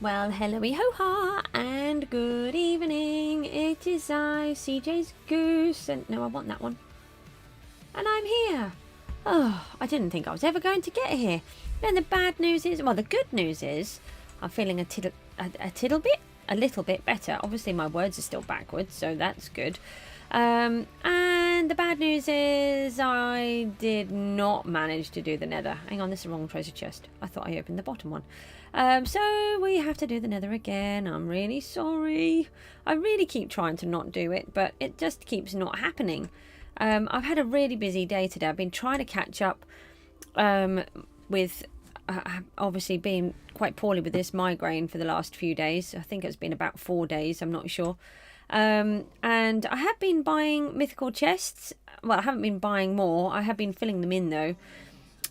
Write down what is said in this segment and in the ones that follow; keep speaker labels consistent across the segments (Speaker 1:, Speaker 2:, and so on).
Speaker 1: Well, hello-y ho-ha, and good evening. It is I, Cjsgoose, and no, I want that one. And I'm here. Oh, I didn't think I was ever going to get here. And the bad news is, well, the good news is, I'm feeling a little bit better. Obviously, my words are still backwards, so that's good. And the bad news is I did not manage to do the nether. Hang on, this is the wrong treasure chest. I thought I opened the bottom one. So we have to do the nether again. I'm really sorry. I really keep trying to not do it, but it just keeps not happening. I've had a really busy day today. I've been trying to catch up with obviously being quite poorly with this migraine for the last few days. I think it's been about 4 days. I'm not sure. And I have been buying mythical chests. Well, I haven't been buying more. I have been filling them in though,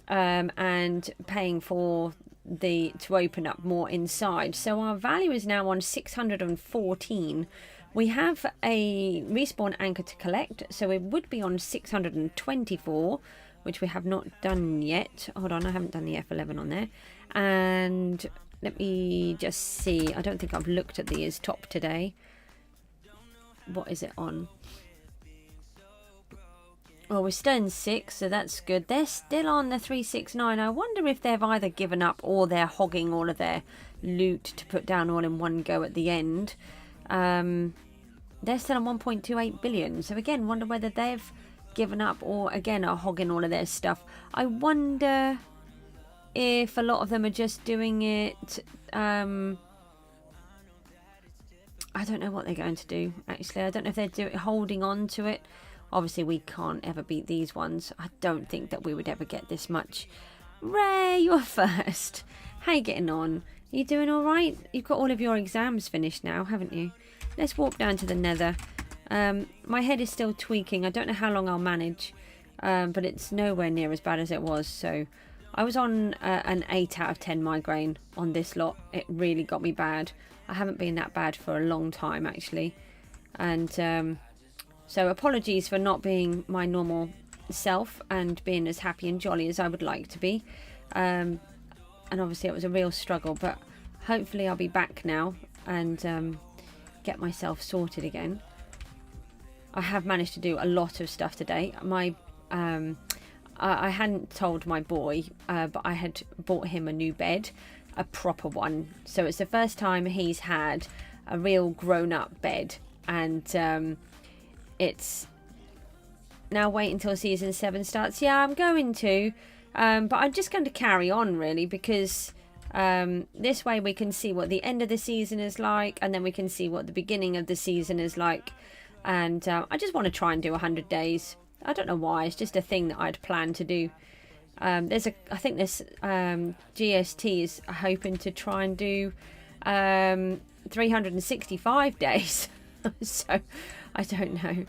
Speaker 1: and paying for to open up more inside. So our value is now on 614. We have a respawn anchor to collect, so it would be on 624, which we have not done yet. Hold on, I haven't done the F11 on there. And let me just see. I don't think I've looked at the top today. What is it on? Well, we're stone 6, so that's good. They're still on the 369. I wonder if they've either given up or they're hogging all of their loot to put down all in one go at the end. They're still on 1.28 billion. So again, wonder whether they've given up or again are hogging all of their stuff. I wonder if a lot of them are just doing it. I don't know what they're going to do, actually. I don't know if they're holding on to it. Obviously, we can't ever beat these ones. I don't think that we would ever get this much. Ray, you're first. How you getting on? Are you doing all right? You've got all of your exams finished now, haven't you? Let's walk down to the nether. My head is still tweaking. I don't know how long I'll manage, but it's nowhere near as bad as it was. So I was on an 8 out of 10 migraine on this lot. It really got me bad. I haven't been that bad for a long time, actually. And so apologies for not being my normal self and being as happy and jolly as I would like to be. And obviously it was a real struggle, but hopefully I'll be back now and get myself sorted again. I have managed to do a lot of stuff today. I hadn't told my boy, but I had bought him a new bed, a proper one. So it's the first time he's had a real grown-up bed, and it's now wait until season 7 starts. Yeah, I'm going to, but I'm just going to carry on really, because this way we can see what the end of the season is like, and then we can see what the beginning of the season is like. And I just want to try and do 100 days. I don't know why. It's just a thing that I'd planned to do. I think this GST is hoping to try and do 365 days. So I don't know.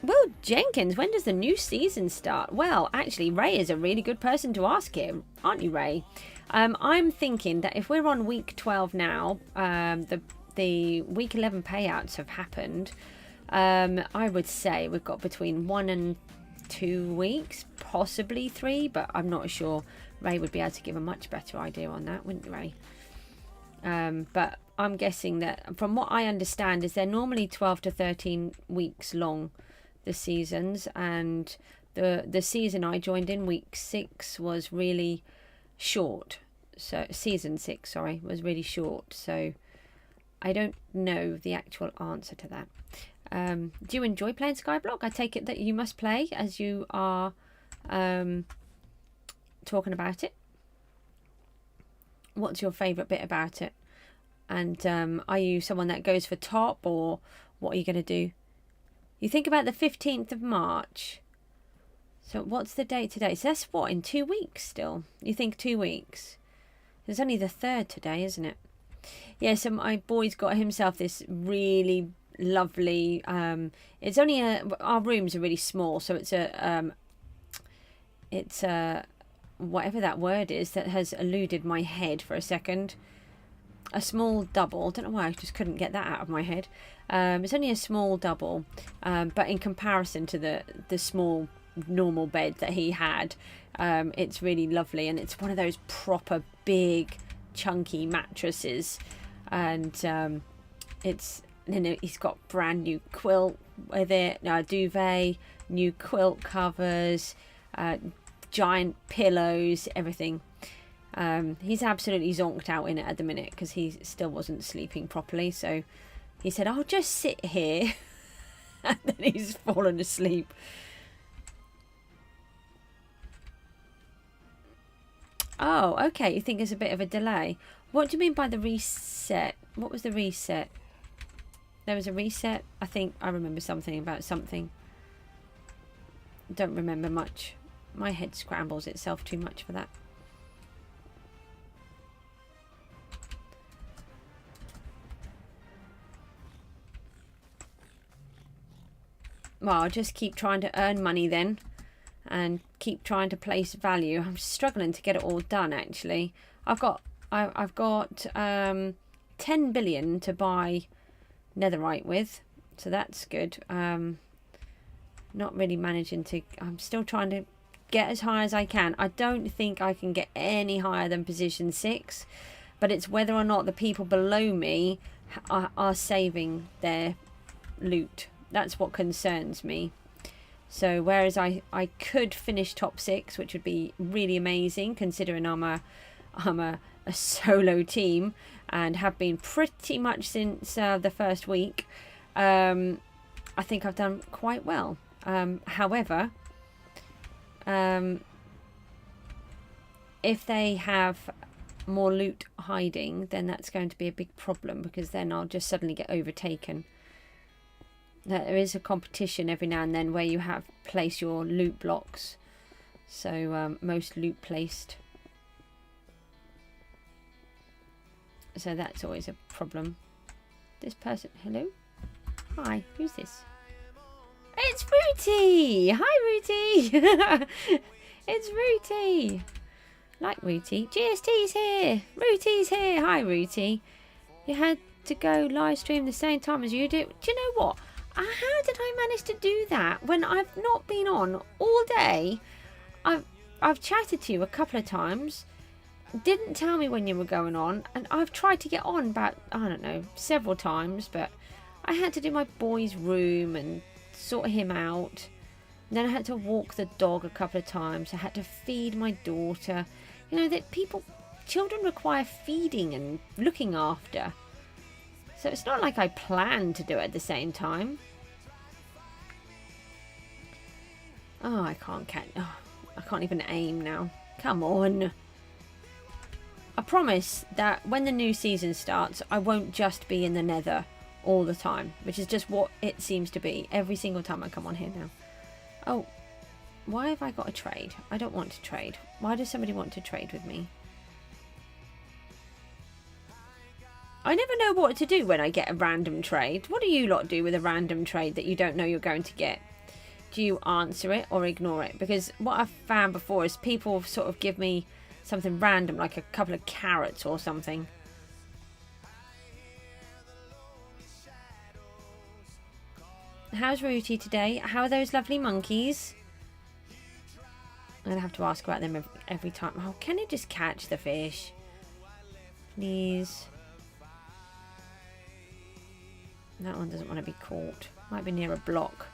Speaker 1: Well, Jenkins, when does the new season start? Well, actually, Ray is a really good person to ask him, aren't you, Ray? I'm thinking that if we're on week 12 now, the week 11 payouts have happened. I would say we've got between 1 and 2 weeks, possibly 3, but I'm not sure. Ray would be able to give a much better idea on that, wouldn't you, Ray? But I'm guessing that, from what I understand, is they're normally 12 to 13 weeks long, the seasons, and the season I joined in, week 6, was really short. So season 6, sorry, was really short. So I don't know the actual answer to that. Do you enjoy playing Skyblock? I take it that you must play, as you are talking about it. What's your favourite bit about it? And are you someone that goes for top, or what are you going to do? You think about the 15th of March. So what's the date today? So that's what, in 2 weeks still? You think 2 weeks? There's only the 3rd today, isn't it? Yeah, so my boy's got himself this really lovely, it's only our rooms are really small, so it's a whatever that word is that has eluded my head for a second. A small double. Don't know why I just couldn't get that out of my head. It's only a small double, but in comparison to the small normal bed that he had, it's really lovely, and it's one of those proper big chunky mattresses, and he's got brand new quilt with it, duvet, new quilt covers, giant pillows, everything. He's absolutely zonked out in it at the minute because he still wasn't sleeping properly, so he said, I'll just sit here. And then he's fallen asleep. Oh, okay. You think there's a bit of a delay. What do you mean by the reset? What was the reset? There was a reset? I think I remember something about something. Don't remember much. My head scrambles itself too much for that. Well, I'll just keep trying to earn money then, and keep trying to place value. I'm struggling to get it all done, actually. I've got 10 billion to buy netherite with, so that's good. Not really managing to. I'm still trying to get as high as I can. I don't think I can get any higher than position 6, but it's whether or not the people below me are saving their loot. That's what concerns me. So whereas I could finish top 6, which would be really amazing considering I'm a solo team and have been pretty much since the first week, I think I've done quite well. However, if they have more loot hiding, then that's going to be a big problem, because then I'll just suddenly get overtaken. There is a competition every now and then where you have place your loot blocks. So most loot placed. So that's always a problem. This person, hello? Hi, who's this? It's Rooty! Hi, Rooty! It's Rooty! Like Rooty. GST's here! Rooty's here! Hi, Rooty. You had to go live stream the same time as you do. Do you know what? How did I manage to do that when I've not been on all day? I've chatted to you a couple of times. Didn't tell me when you were going on, and I've tried to get on about, I don't know, several times, but I had to do my boy's room and sort him out. And then I had to walk the dog a couple of times. I had to feed my daughter. You know, that children require feeding and looking after. So it's not like I planned to do it at the same time. Oh, I can't even aim now. Come on. I promise that when the new season starts, I won't just be in the nether all the time, which is just what it seems to be every single time I come on here now. Oh, why have I got a trade? I don't want to trade. Why does somebody want to trade with me? I never know what to do when I get a random trade. What do you lot do with a random trade that you don't know you're going to get? Do you answer it or ignore it? Because what I've found before is people sort of give me something random, like a couple of carrots or something. How's Rooty today? How are those lovely monkeys? I'm going to have to ask about them every time. Oh, can you just catch the fish? Please. That one doesn't want to be caught. Might be near a block.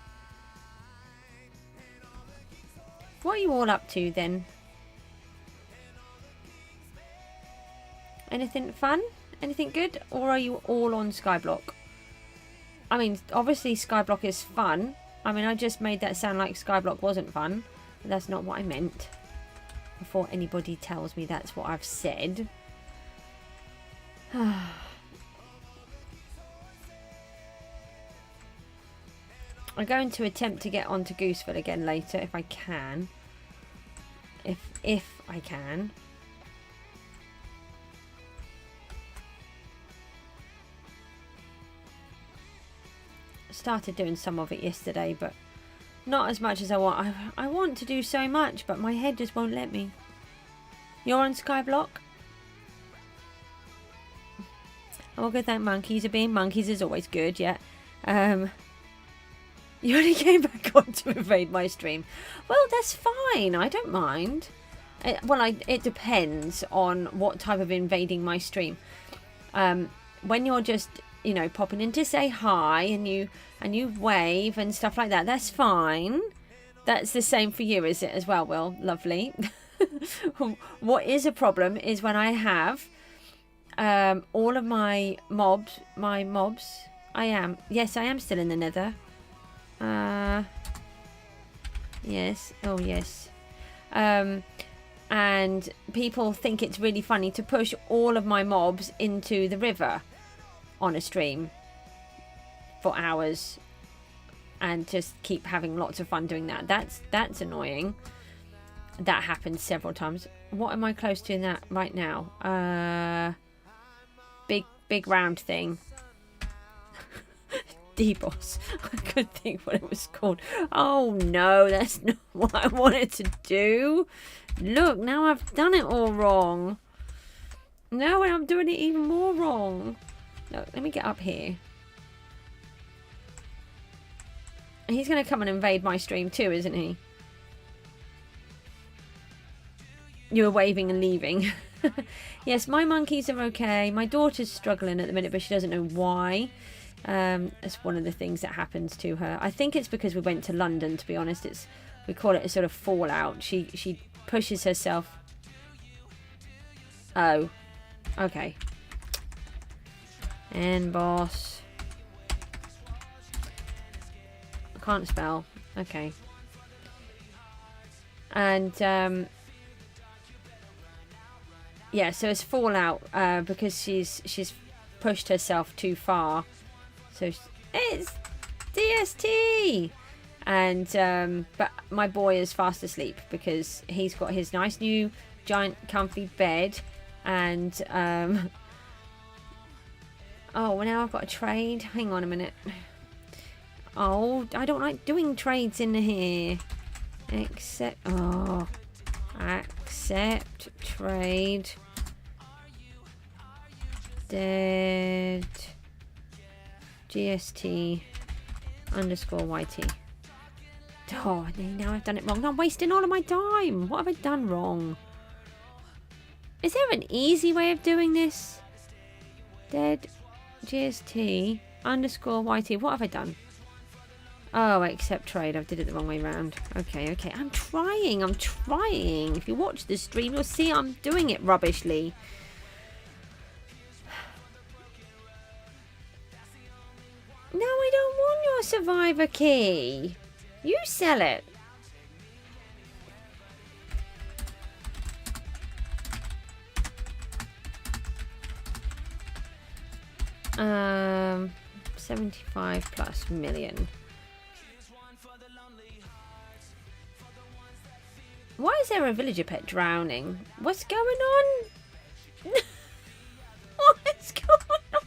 Speaker 1: What are you all up to then? Anything fun? Anything good? Or are you all on Skyblock? I mean, obviously Skyblock is fun. I mean, I just made that sound like Skyblock wasn't fun. But that's not what I meant. Before anybody tells me that's what I've said. I'm going to attempt to get onto Gooseville again later if I can. If I can. Started doing some of it yesterday, but not as much as I want. I want to do so much, but my head just won't let me. You're on Skyblock? Oh, good, thank monkeys are being monkeys is always good, yeah. You only came back on to invade my stream. Well, that's fine. I don't mind. It depends on what type of invading my stream. When you're just, you know, popping in to say hi and you wave and stuff like that, that's fine. That's the same for you, is it as well, Will? Lovely. What is a problem is when I have all of my mobs. I am still in the nether. Yes. Oh, yes. And people think it's really funny to push all of my mobs into the river on a stream for hours and just keep having lots of fun doing that. That's annoying. That happens several times. What am I close to in that right now? Big round thing. D-boss. I couldn't think what it was called. Oh no, that's not what I wanted to do. Look, now I've done it all wrong. No, I'm doing it even more wrong. Look, let me get up here. He's going to come and invade my stream too, isn't he? You were waving and leaving. Yes, my monkeys are okay. My daughter's struggling at the minute, but she doesn't know why. It's one of the things that happens to her. I think it's because we went to London, to be honest. We call it a sort of fallout. She pushes herself. Oh, okay. And boss. I can't spell. Okay. And yeah, so it's fallout because she's pushed herself too far. So it's DST. And but my boy is fast asleep because he's got his nice new giant comfy bed. And oh, well, now I've got a trade. Hang on a minute. Oh, I don't like doing trades in here. Accept trade. Dead GST _ YT. Oh, now I've done it wrong. I'm wasting all of my time. What have I done wrong? Is there an easy way of doing this? Dead GST _ YT. What have I done? Oh, accept trade. I did it the wrong way round. Okay. I'm trying. If you watch the stream, you'll see I'm doing it rubbishly. No, I don't want your survivor key. You sell it. Um, 75 plus million. Why is there a villager pet drowning? What's going on? What is going on?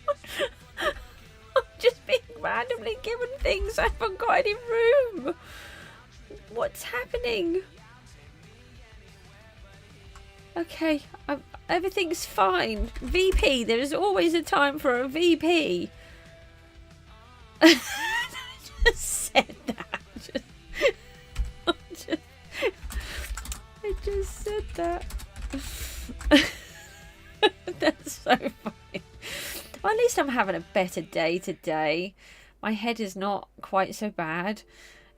Speaker 1: I'm just being randomly given things. I haven't got any room. What's happening? Okay, everything's fine. VP, there is always a time for a VP. I just said that. I just said that. That's so funny. Well, at least I'm having a better day today. My head is not quite so bad.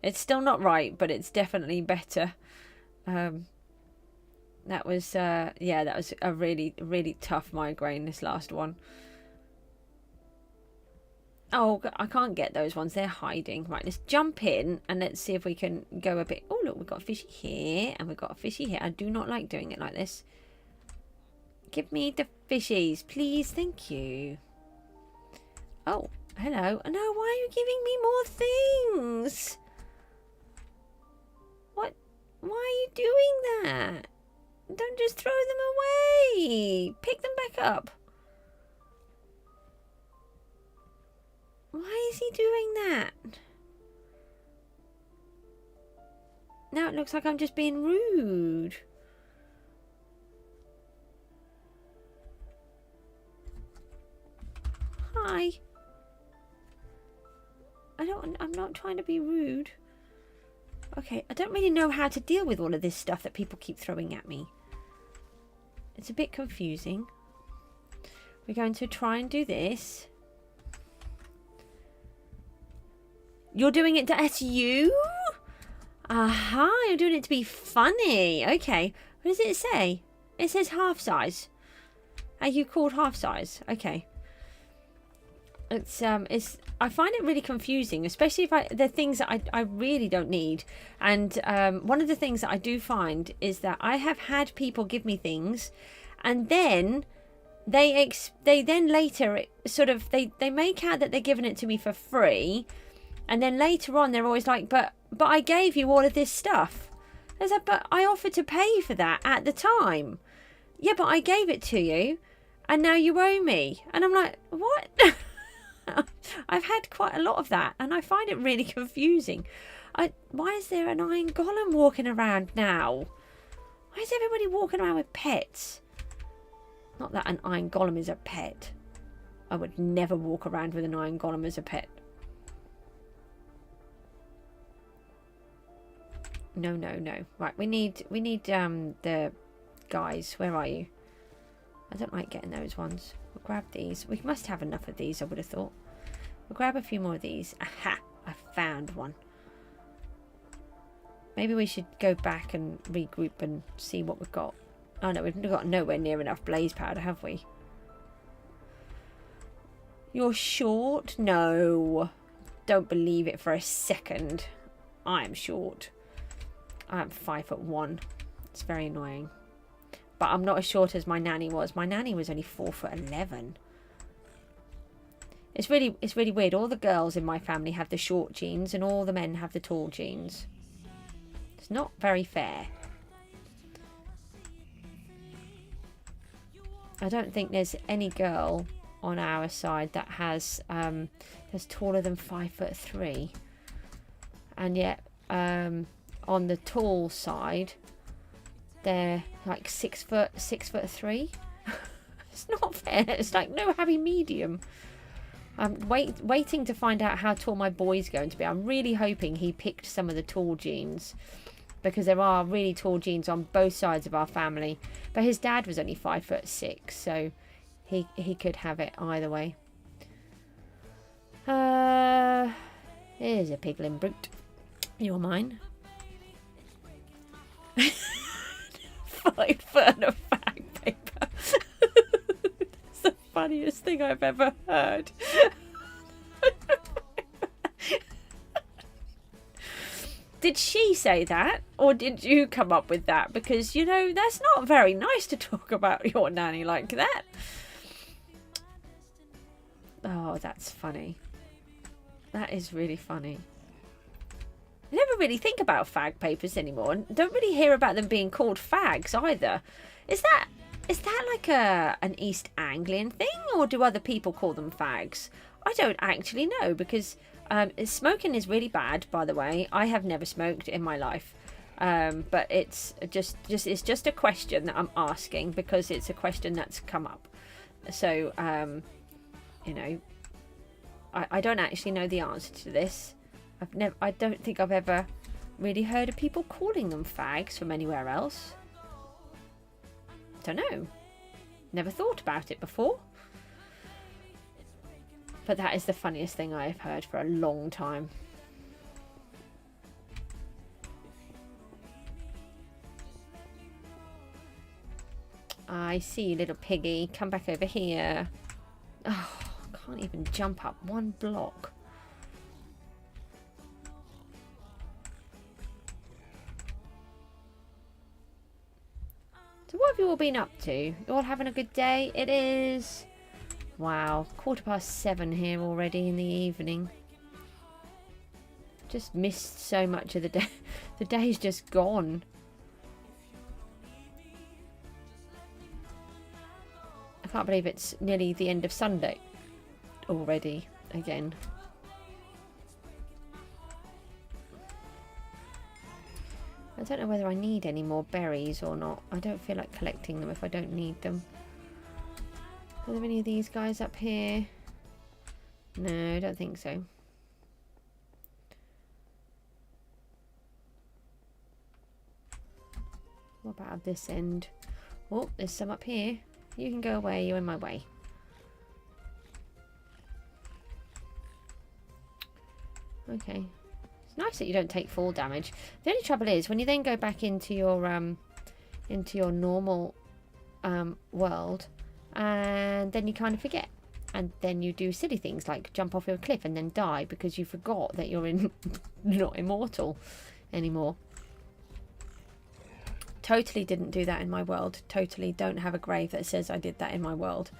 Speaker 1: It's still not right, but it's definitely better. That was yeah, that was a really, really tough migraine, this last one. Oh, I can't get those ones. They're hiding. Right, let's jump in and let's see if we can go a bit. Oh, look, we've got a fishy here and we've got a fishy here. I do not like doing it like this. Give me the fishies, please. Thank you. Oh, hello. No, why are you giving me more things? What? Why are you doing that? Don't just throw them away. Pick them back up. Why is he doing that? Now it looks like I'm just being rude. Hi. I'm not trying to be rude. Okay, I don't really know how to deal with all of this stuff that people keep throwing at me. It's a bit confusing. We're going to try and do this. You're doing it to... That's you? Aha, you're doing it to be funny. Okay. What does it say? It says half size. Are you called half size? Okay. It's I find it really confusing, especially if the things that I really don't need. And one of the things that I do find is that I have had people give me things, and then they then later sort of they make out that they're giving it to me for free, and then later on they're always like, but I gave you all of this stuff. I was like, but I offered to pay for that at the time. Yeah, but I gave it to you, and now you owe me. And I'm like, what? I've had quite a lot of that, and I find it really confusing. Why is there an iron golem walking around now? Why is everybody walking around with pets? Not that an iron golem is a pet. I would never walk around with an iron golem as a pet. No, no, no. Right, we need the guys. Where are you? I don't like getting those ones. We'll grab these. We must have enough of these, I would have thought. We'll grab a few more of these. Aha! I found one. Maybe we should go back and regroup and see what we've got. Oh no, we've got nowhere near enough blaze powder, have we? You're short? No. Don't believe it for a second. I'm short. I'm 5'1". It's very annoying. But I'm not as short as my nanny was. My nanny was only 4'11". It's really weird. All the girls in my family have the short genes, and all the men have the tall genes. It's not very fair. I don't think there's any girl on our side that has that's taller than 5'3", and yet on the tall side they're like 6'3". It's not fair. It's like no happy medium. I'm waiting to find out how tall my boy's going to be. I'm really hoping he picked some of the tall genes, because there are really tall genes on both sides of our family. But his dad was only 5'6", so he could have it either way. Here's a piglin brute. You're mine. 5 foot and a fag paper. It's the funniest thing I've ever heard. Did she say that, or did you come up with that? Because, you know, that's not very nice to talk about your nanny like that. Oh, that's funny. That is really funny. I never really think about fag papers anymore, and don't really hear about them being called fags either. Is that like an East Anglian thing, or do other people call them fags? I don't actually know, because smoking is really bad, by the way. I have never smoked in my life, but it's just a question that I'm asking, because it's a question that's come up. So you know, I don't actually know the answer to this. I don't think I've ever really heard of people calling them fags from anywhere else. Don't know. Never thought about it before. But that is the funniest thing I've heard for a long time. I see you, little piggy. Come back over here. Oh, I can't even jump up one block. So what have you all been up to? You all having a good day? It is... Wow, 7:15 here already in the evening. Just missed so much of the day. The day's just gone. I can't believe it's nearly the end of Sunday already again. I don't know whether I need any more berries or not. I don't feel like collecting them if I don't need them. Are there any of these guys up here? No, I don't think so. What about this end? Oh, there's some up here. You can go away. You're in my way. Okay. It's nice that you don't take fall damage. The only trouble is when you then go back into your normal world, and then you kind of forget, and then you do silly things like jump off a cliff and then die because you forgot that you're not immortal anymore. Totally didn't do that in my world. Totally don't have a grave that says I did that in my world.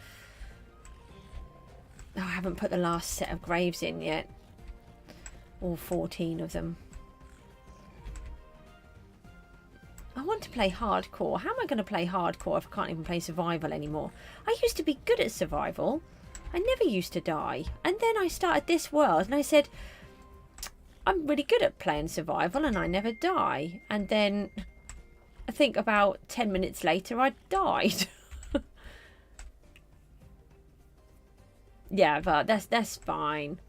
Speaker 1: Oh, I haven't put the last set of graves in yet. All 14 of them. I want to play hardcore. How am I going to play hardcore if I can't even play survival anymore? I used to be good at survival. I never used to die. And then I started this world and I said, I'm really good at playing survival and I never die. And then I think about 10 minutes later I died. Yeah, but that's fine.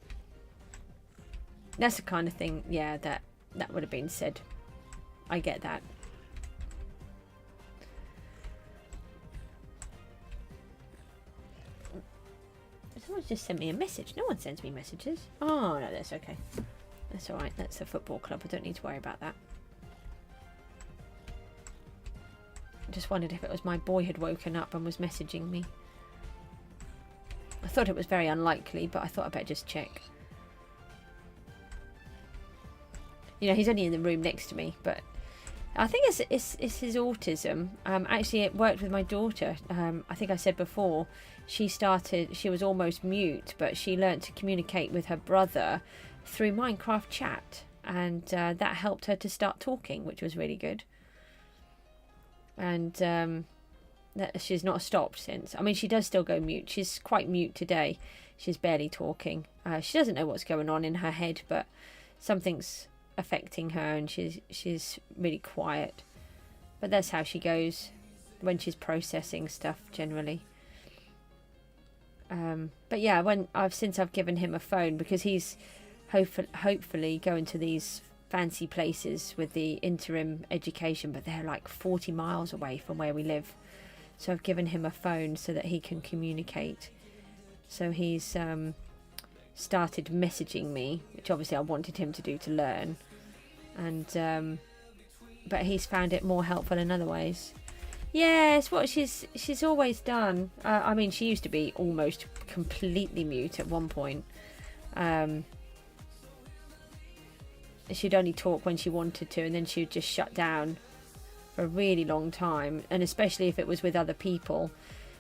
Speaker 1: That's the kind of thing, yeah, that would have been said. I get that. Someone's just sent me a message. No one sends me messages. Oh, no, that's okay. That's alright. That's a football club. I don't need to worry about that. I just wondered if it was my boy had woken up and was messaging me. I thought it was very unlikely, but I thought I'd better just check. You know, he's only in the room next to me, but I think it's his autism. Actually, it worked with my daughter. I think I said before, she was almost mute, but she learnt to communicate with her brother through Minecraft chat, and that helped her to start talking, which was really good. And she's not stopped since. I mean, she does still go mute. She's quite mute today. She's barely talking. She doesn't know what's going on in her head, but something's affecting her and she's really quiet. But that's how she goes when she's processing stuff generally. But yeah, since I've given him a phone, because he's hopefully going to these fancy places with the interim education, but they're like 40 miles away from where we live. So I've given him a phone so that he can communicate. So he's started messaging me, which obviously I wanted him to do to learn, and but he's found it more helpful in other ways. Yeah, it's what she's always done. I mean, she used to be almost completely mute at one point. She'd only talk when she wanted to, and then she would just shut down for a really long time, and especially if it was with other people,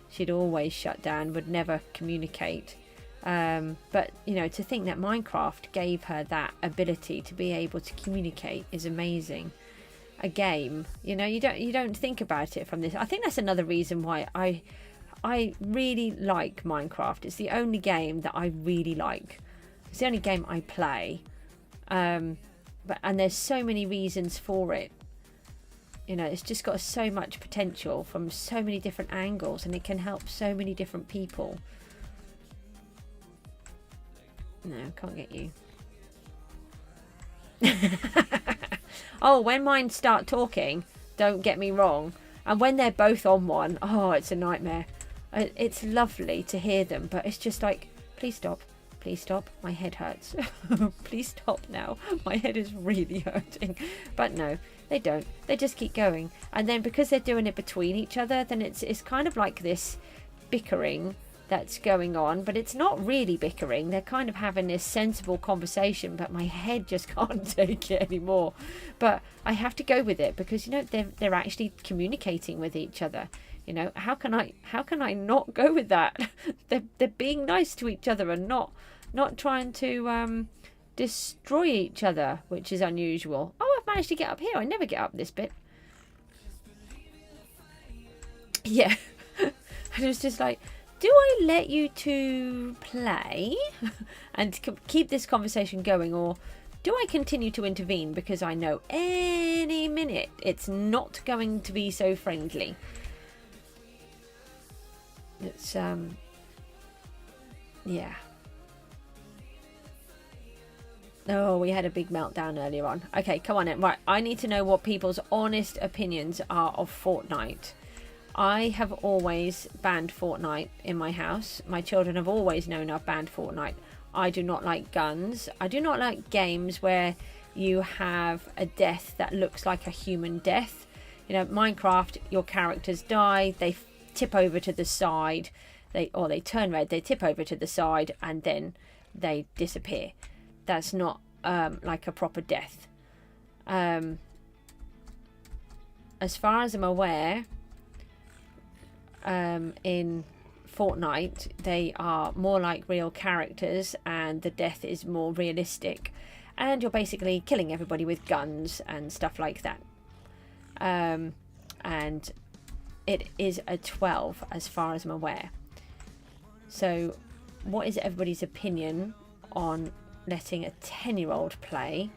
Speaker 1: she'd always shut down, would never communicate. But you know, to think that Minecraft gave her that ability to be able to communicate is amazing. A game, you know, you don't think about it from this. I think that's another reason why I really like Minecraft. It's the only game that I really like. It's the only game I play. And there's so many reasons for it. You know, it's just got so much potential from so many different angles, and it can help so many different people. No, can't get you. Oh, when mine start talking, don't get me wrong. And when they're both on one, oh, it's a nightmare. It's lovely to hear them, but it's just like, please stop. Please stop. My head hurts. Please stop now. My head is really hurting. But no, they don't. They just keep going. And then because they're doing it between each other, then it's kind of like this bickering that's going on, but it's not really bickering. They're kind of having this sensible conversation, but my head just can't take it anymore. But I have to go with it because, you know, they're actually communicating with each other. You know, how can I not go with that? they're being nice to each other and not trying to destroy each other, which is unusual. Oh, I've managed to get up here. I never get up this bit. Yeah. And it's just like, do I let you two play and keep this conversation going, or do I continue to intervene because I know any minute it's not going to be so friendly? It's yeah. Oh, we had a big meltdown earlier on. Okay, come on in. Right, I need to know what people's honest opinions are of Fortnite. I have always banned Fortnite in my house. My children have always known I've banned Fortnite. I do not like guns. I do not like games where you have a death that looks like a human death. You know, Minecraft, your characters die, they tip over to the side, they turn red, they tip over to the side, and then they disappear. That's not like a proper death. As far as I'm aware, in Fortnite, they are more like real characters, and the death is more realistic, and you're basically killing everybody with guns and stuff like that. And it is a 12 as far as I'm aware. So what is everybody's opinion on letting a 10-year-old play?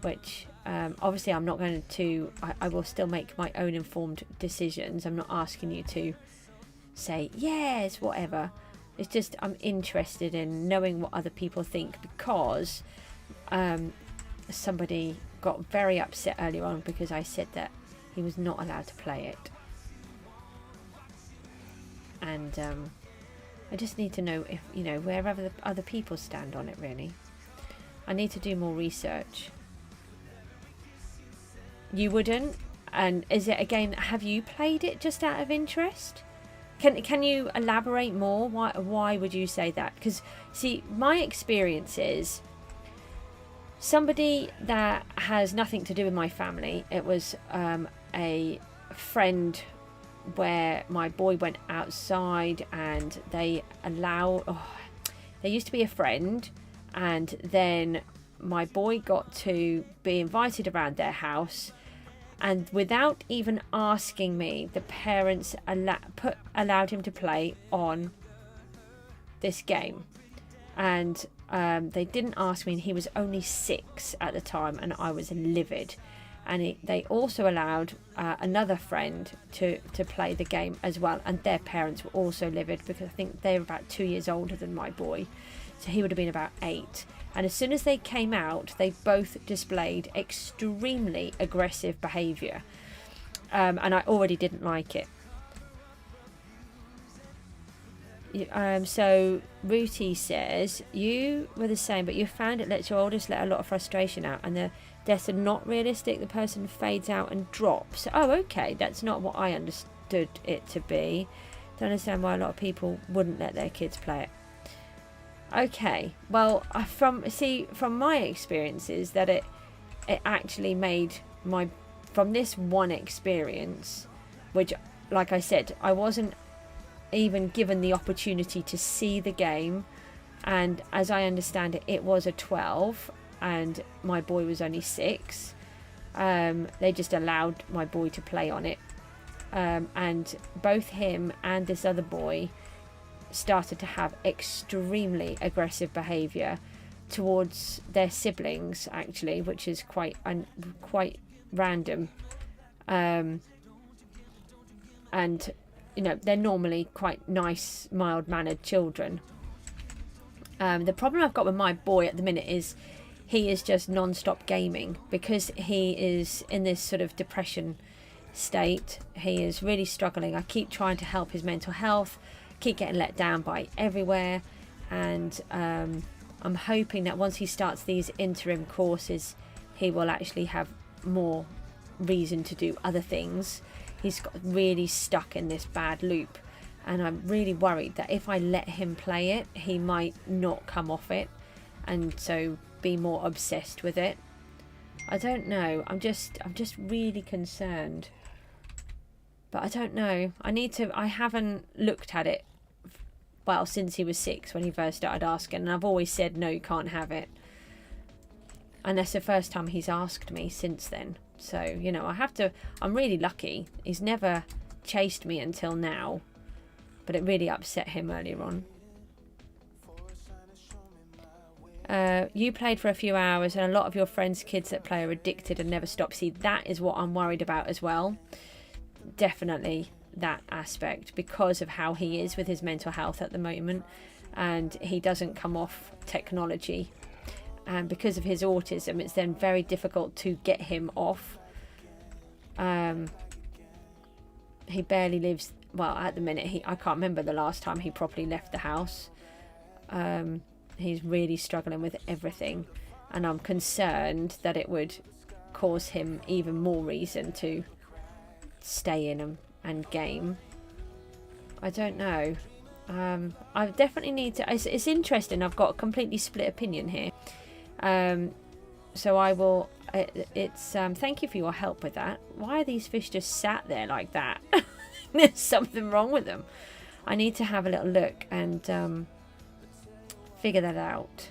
Speaker 1: Which obviously I'm not going to, I will still make my own informed decisions. I'm not asking you to say yes, whatever. It's just I'm interested in knowing what other people think, because somebody got very upset earlier on because I said that he was not allowed to play it. And I just need to know if, you know, wherever the other people stand on it, really. I need to do more research. You wouldn't? And is it a game, have you played it just out of interest? Can you elaborate more? Why would you say that? Because, see, my experience is somebody that has nothing to do with my family. It was a friend where my boy went outside, and they used to be a friend, and then my boy got to be invited around their house, and without even asking me, the parents allowed him to play on this game. And they didn't ask me, and he was only 6 at the time, and I was livid. And they also allowed another friend to play the game as well, and their parents were also livid, because I think they were about 2 years older than my boy, so he would have been about 8. And as soon as they came out, they both displayed extremely aggressive behaviour, and I already didn't like it. So Rooty says, you were the same, but you found it lets your oldest let a lot of frustration out, and the deaths are not realistic. The person fades out and drops. Oh, okay, that's not what I understood it to be. Don't understand why a lot of people wouldn't let their kids play it. Okay, well, from my experiences, that it actually made from this one experience, which, like I said, I wasn't even given the opportunity to see the game, and as I understand it, it was a 12, and my boy was only 6. They just allowed my boy to play on it, and both him and this other boy started to have extremely aggressive behaviour towards their siblings, actually, which is quite random. And you know, they're normally quite nice, mild-mannered children. The problem I've got with my boy at the minute is he is just non-stop gaming, because he is in this sort of depression state. He is really struggling. I keep trying to help his mental health, keep getting let down by everywhere, and I'm hoping that once he starts these interim courses, he will actually have more reason to do other things. He's got really stuck in this bad loop, and I'm really worried that if I let him play it, he might not come off it, and so be more obsessed with it. I don't know. I'm just really concerned. But I don't know. I haven't looked at it, well, since he was 6 when he first started asking, and I've always said no, you can't have it. And that's the first time he's asked me since then. So, you know, I'm really lucky. He's never chased me until now, but it really upset him earlier on. You played for a few hours, and a lot of your friends' kids that play are addicted and never stop. See, that is what I'm worried about as well. Definitely that aspect, because of how he is with his mental health at the moment, and he doesn't come off technology, and because of his autism, it's then very difficult to get him off. He barely lives, well, at the minute, I can't remember the last time he properly left the house. He's really struggling with everything, and I'm concerned that it would cause him even more reason to stay in and game. I don't know. I definitely need to, it's interesting, I've got a completely split opinion here. So I will, thank you for your help with that. Why are these fish just sat there like that? There's something wrong with them. I need to have a little look and figure that out.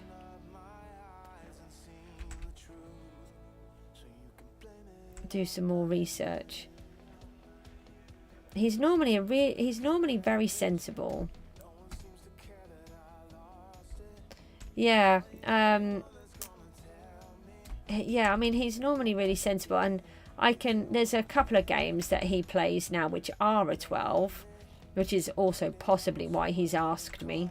Speaker 1: Do some more research. He's normally very sensible. Yeah, yeah, I mean, he's normally really sensible, and there's a couple of games that he plays now which are a 12, which is also possibly why he's asked me.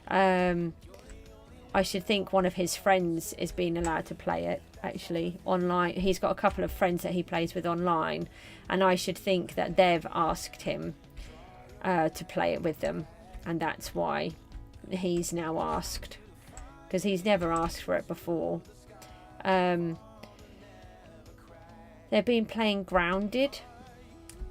Speaker 1: I should think one of his friends is being allowed to play it, actually, online. He's got a couple of friends that he plays with online, and I should think that they've asked him to play it with them, and that's why he's now asked, because he's never asked for it before. They've been playing Grounded.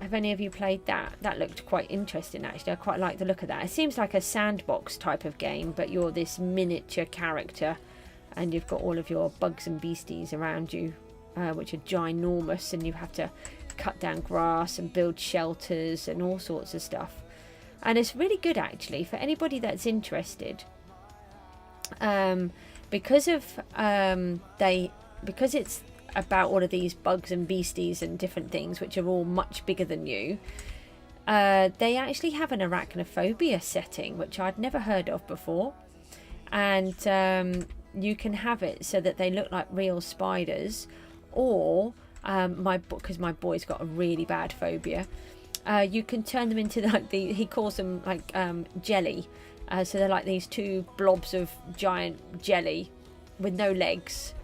Speaker 1: Have any of you played that? That looked quite interesting, actually. I quite like the look of that. It seems like a sandbox type of game, but you're this miniature character and you've got all of your bugs and beasties around you, which are ginormous, and you have to cut down grass and build shelters and all sorts of stuff. And it's really good, actually, for anybody that's interested. Because it's about all of these bugs and beasties and different things which are all much bigger than you, they actually have an arachnophobia setting, which I'd never heard of before, and you can have it so that they look like real spiders, or because my boy's got a really bad phobia, you can turn them into like he calls them like jelly. So they're like these two blobs of giant jelly with no legs,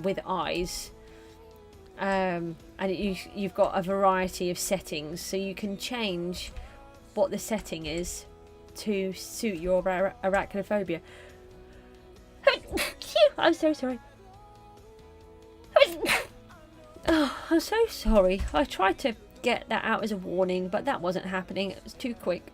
Speaker 1: with eyes, and you've got a variety of settings, so you can change what the setting is to suit your arachnophobia. I'm so sorry. Oh, I'm so sorry. I tried to get that out as a warning, but that wasn't happening. It was too quick.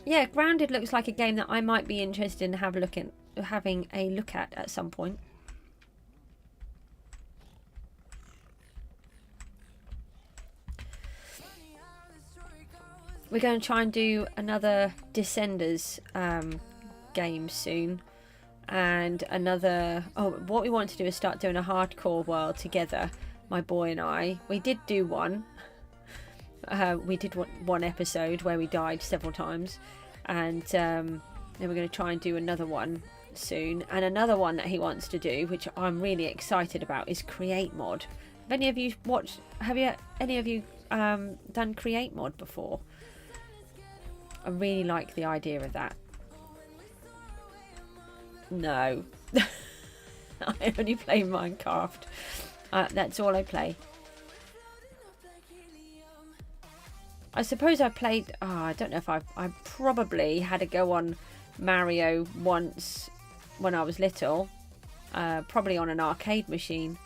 Speaker 1: Yeah, Grounded looks like a game that I might be interested in having a look at some point. We're going to try and do another Descenders game soon, and another. Oh, what we want to do is start doing a hardcore world together. My boy and I. We did do one. We did one episode where we died several times, and then we're going to try and do another one soon. And another one that he wants to do, which I'm really excited about, is Create Mod. Have any of you done Create Mod before? I really like the idea of that. No. I only play Minecraft. That's all I play. I suppose I played... Oh, I don't know if I probably had a go on Mario once when I was little. Probably on an arcade machine.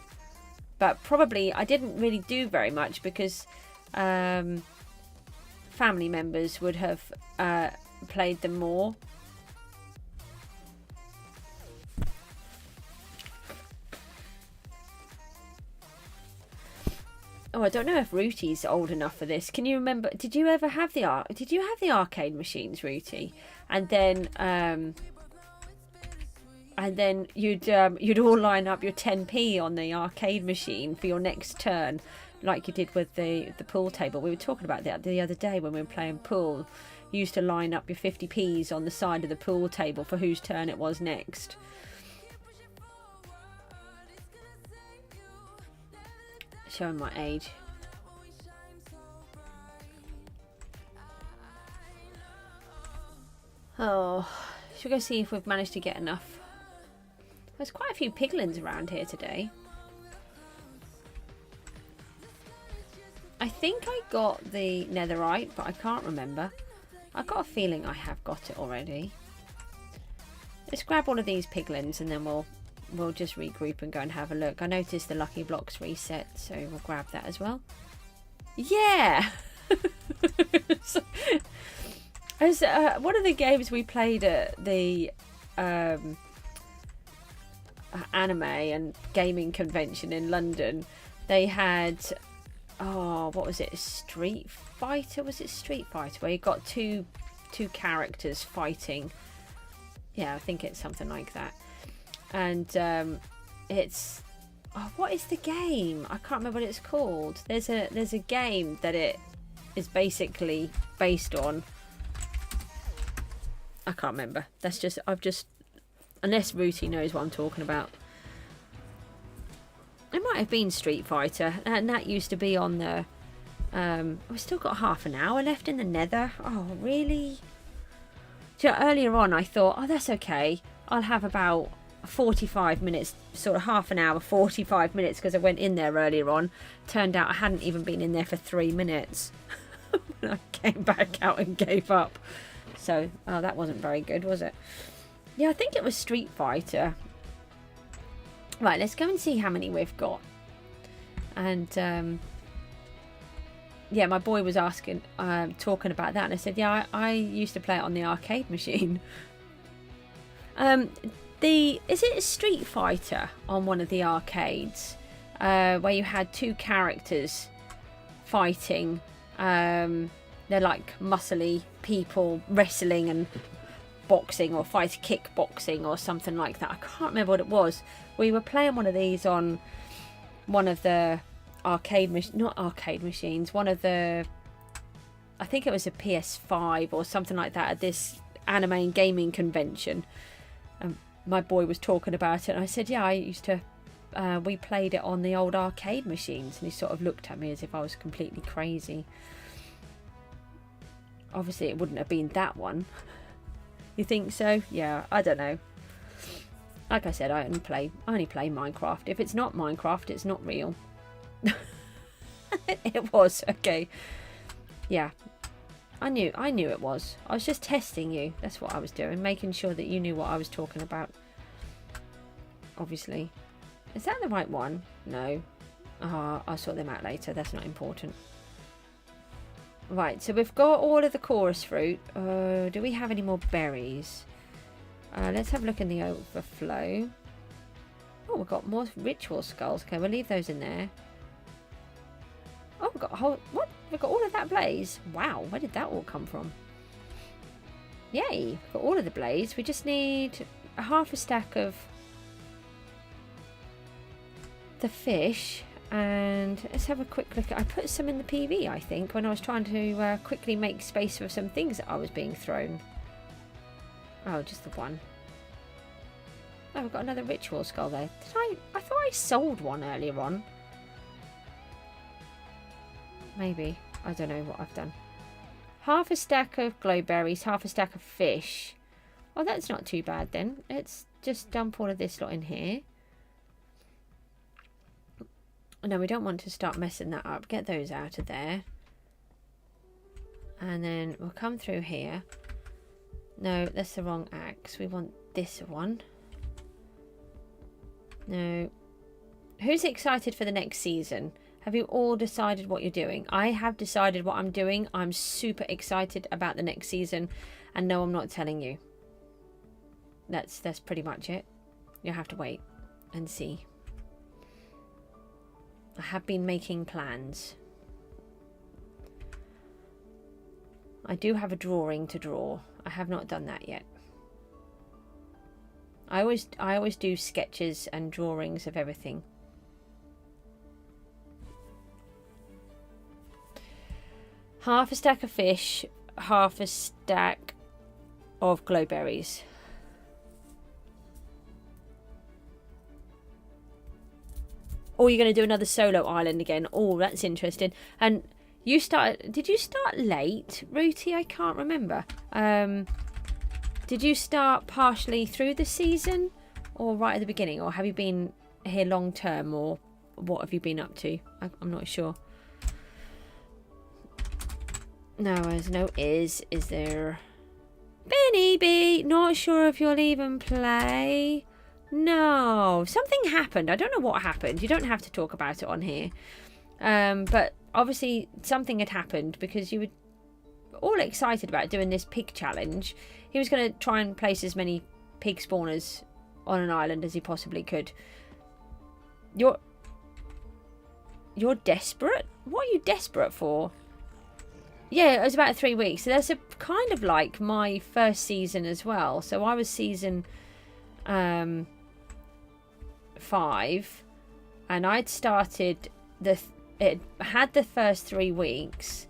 Speaker 1: But probably I didn't really do very much because family members would have played them more. Oh, I don't know if Rooty's old enough for this. Can you remember? Did you ever have the arcade machines, Rooty? And then you'd all line up your 10p on the arcade machine for your next turn, like you did with the pool table. We were talking about that the other day when we were playing pool. You used to line up your 50p's on the side of the pool table for whose turn it was next. Showing my age. Oh, should we go see if we've managed to get enough There's quite a few piglins around here today. I think I got the netherite, but I can't remember. I've got a feeling I have got it already. Let's grab all of these piglins and then we'll just regroup and go and have a look. I noticed the lucky blocks reset, so we'll grab that as well. Yeah! So, as one of the games we played at the anime and gaming convention in London, they had, oh, what was it, Street Fighter? Was it Street Fighter, where you got two characters fighting? Yeah, I think it's something like that. And it's, oh, what is the game? I can't remember what it's called. There's a game that it is basically based on. I can't remember. That's just, unless Rooty knows what I'm talking about. It might have been Street Fighter, and that used to be on the, we've still got half an hour left in the nether. Oh, really? So earlier on I thought, oh, that's okay. I'll have about 45 minutes, sort of half an hour, 45 minutes, because I went in there earlier on. Turned out I hadn't even been in there for 3 minutes. When I came back out and gave up. So, oh, that wasn't very good, was it? Yeah, I think it was Street Fighter. Right, let's go and see how many we've got. And, yeah, my boy was asking, talking about that. And I said, yeah, I used to play it on the arcade machine. Is it a Street Fighter on one of the arcades? Where you had two characters fighting. They're like muscly people wrestling and boxing, or kickboxing or something like that. I can't remember what it was. We were playing one of these on one of the not arcade machines, one of the, I think it was a PS5 or something like that, at this anime and gaming convention. My boy was talking about it, and I said, yeah, I used to, we played it on the old arcade machines. And he sort of looked at me as if I was completely crazy. Obviously it wouldn't have been that one. You think so? Yeah, I don't know. Like I said, I only play Minecraft. If it's not Minecraft, it's not real. It was, okay. Yeah. I knew it was. I was just testing you. That's what I was doing, making sure that you knew what I was talking about. Obviously. Is that the right one? No. I'll sort them out later. That's not important. Right, so we've got all of the chorus fruit. Do we have any more berries? Let's have a look in the overflow. Oh, we've got more ritual skulls. Okay, we'll leave those in there. Oh, we've got a whole... What? We've got all of that blaze. Wow, where did that all come from? Yay, we've got all of the blaze. We just need half a stack of the fish. And let's have a quick look. I put some in the PV, I think, when I was trying to quickly make space for some things that I was being thrown. Oh, just the one. Oh, we've got another ritual skull there. I thought I sold one earlier on. Maybe. I don't know what I've done. Half a stack of glowberries, half a stack of fish. Oh, that's not too bad then. Let's just dump all of this lot in here. No, we don't want to start messing that up. Get those out of there. And then we'll come through here. No, that's the wrong axe. We want this one. No. Who's excited for the next season? Have you all decided what you're doing? I have decided what I'm doing. I'm super excited about the next season. And no, I'm not telling you. That's pretty much it. You'll have to wait and see. I have been making plans. I do have a drawing to draw. I have not done that yet. I always do sketches and drawings of everything. Half a stack of fish, half a stack of glowberries. Or you're going to do another solo island again. Oh, that's interesting. And you did you start late, Rooty? I can't remember. Did you start partially through the season? or right at the beginning, or have you been here long term, or what have you been up to? I'm not sure. No, there's no is there? Benny B, not sure if you'll even play. No, something happened. I don't know what happened. You don't have to talk about it on here. But obviously something had happened, because you were all excited about doing this pig challenge. He was going to try and place as many pig spawners on an island as he possibly could. You're desperate? What are you desperate for? Yeah, it was about 3 weeks. So that's kind of like my first season as well. So I was season 5, and I'd started it had the first 3 weeks.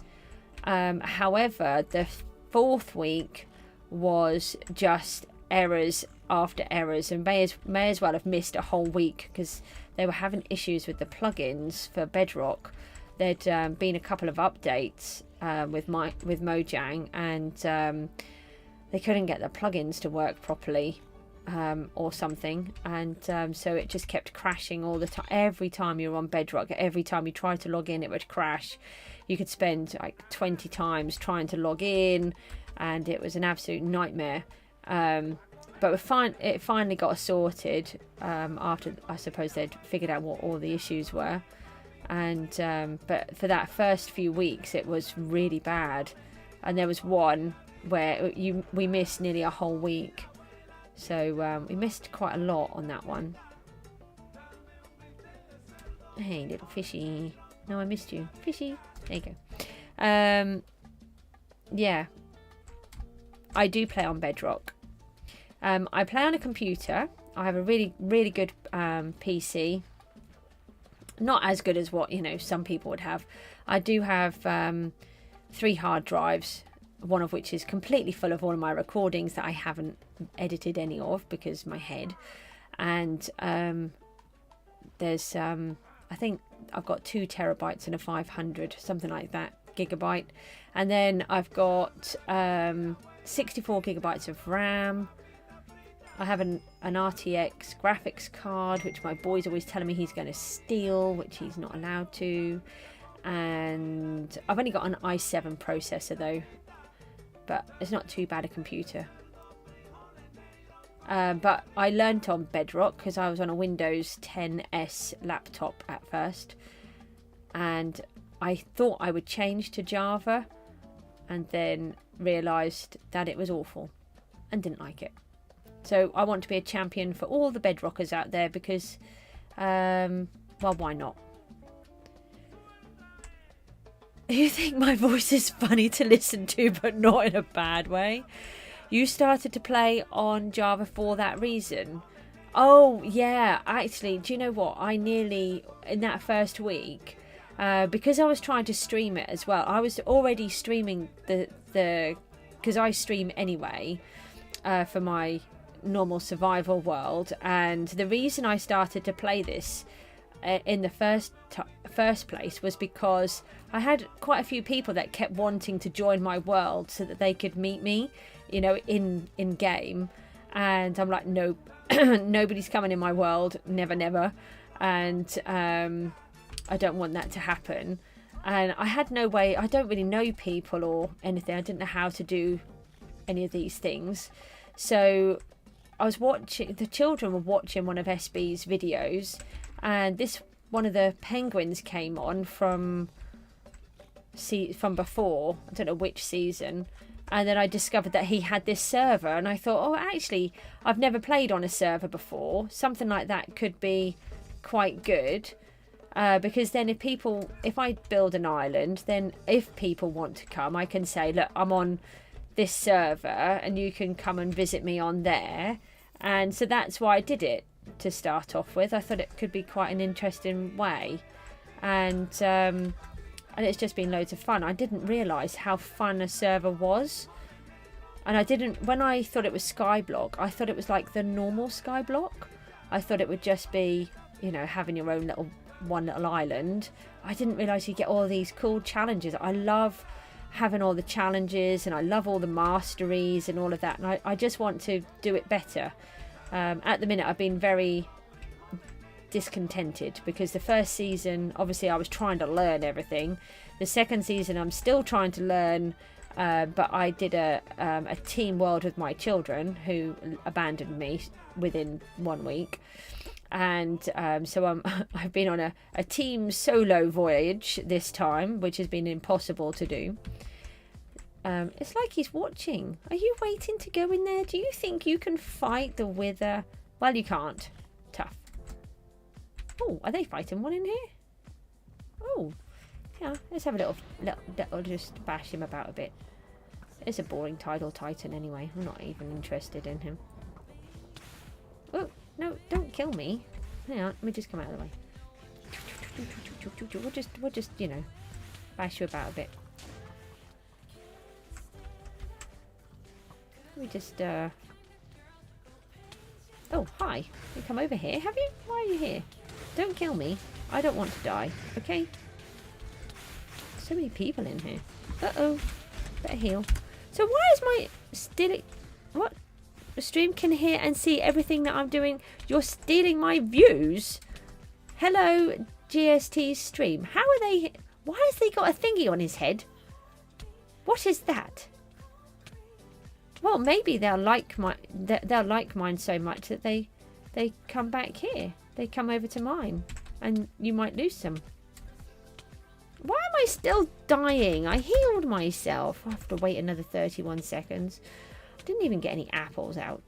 Speaker 1: However, the 4th week was just errors after errors, and may as well have missed a whole week, because they were having issues with the plugins for Bedrock. There'd been a couple of updates with Mojang, and they couldn't get the plugins to work properly, or something, and so it just kept crashing all the time. Every time you were on Bedrock, every time you tried to log in, it would crash. You could spend like 20 times trying to log in, and it was an absolute nightmare. But it finally got sorted after, I suppose, they'd figured out what all the issues were. And but for that first few weeks, it was really bad. And there was one where we missed nearly a whole week. So we missed quite a lot on that one. Hey, little fishy. No, I missed you. Fishy. There you go. Yeah. I do play on Bedrock. I play on a computer. I have a really, really good PC. Not as good as what, some people would have. I do have 3 hard drives, one of which is completely full of all of my recordings that I haven't edited any of because my head. And there's, I think I've got 2 terabytes and a 500, something like that, gigabyte. And then I've got 64 gigabytes of RAM. I have an RTX graphics card, which my boy's always telling me he's going to steal, which he's not allowed to. And I've only got an i7 processor though, but it's not too bad a computer. But I learnt on Bedrock because I was on a Windows 10S laptop at first, and I thought I would change to Java, and then realised that it was awful and didn't like it. So I want to be a champion for all the Bedrockers out there because, well, why not? You think my voice is funny to listen to, but not in a bad way? You started to play on Java for that reason? Oh, yeah. Actually, do you know what? I nearly, in that first week, because I was trying to stream it as well, I was already streaming because I stream anyway for my normal survival world, and the reason I started to play this in the first place was because I had quite a few people that kept wanting to join my world so that they could meet me, in game, and I'm like, nope. Nobody's coming in my world, never. And I don't want that to happen. And I had no way, I don't really know people or anything. I didn't know how to do any of these things. So I was watching, the children were watching one of SB's videos, and one of the penguins came on from before, I don't know which season, and then I discovered that he had this server, and I thought, oh, actually, I've never played on a server before. Something like that could be quite good, because then if I build an island, then if people want to come, I can say, look, I'm on this server and you can come and visit me on there. And so that's why I did it to start off with. I thought it could be quite an interesting way, and it's just been loads of fun. I didn't realise how fun a server was, and when I thought it was Skyblock, I thought it was like the normal Skyblock. I thought it would just be, having your own one little island. I didn't realise you get all these cool challenges. I love having all the challenges, and I love all the masteries and all of that, and I just want to do it better. At the minute, I've been very discontented because the first season, obviously, I was trying to learn everything. The second season, I'm still trying to learn, but I did a team world with my children who abandoned me within 1 week. And so I've been on a team solo voyage this time, which has been impossible to do. It's like he's watching. Are you waiting to go in there? Do you think you can fight the wither? Well, you can't. Tough. Oh, are they fighting one in here? Oh, yeah. Let's have a little just bash him about a bit. It's a boring tidal titan anyway. I'm not even interested in him. Oh, no, don't kill me. Hang on, let me just come out of the way. We'll just, you know, bash you about a bit. Let me just, oh, hi. You come over here, have you? Why are you here? Don't kill me. I don't want to die, okay? So many people in here. Uh-oh. Better heal. So why is my what? The stream can hear and see everything that I'm doing. You're stealing my views. Hello, GST stream. How are they? Why has he got a thingy on his head? What is that? Well, maybe they'll like mine so much that they come back here. They come over to mine, and you might lose some. Why am I still dying? I healed myself. I have to wait another 31 seconds. I didn't even get any apples out.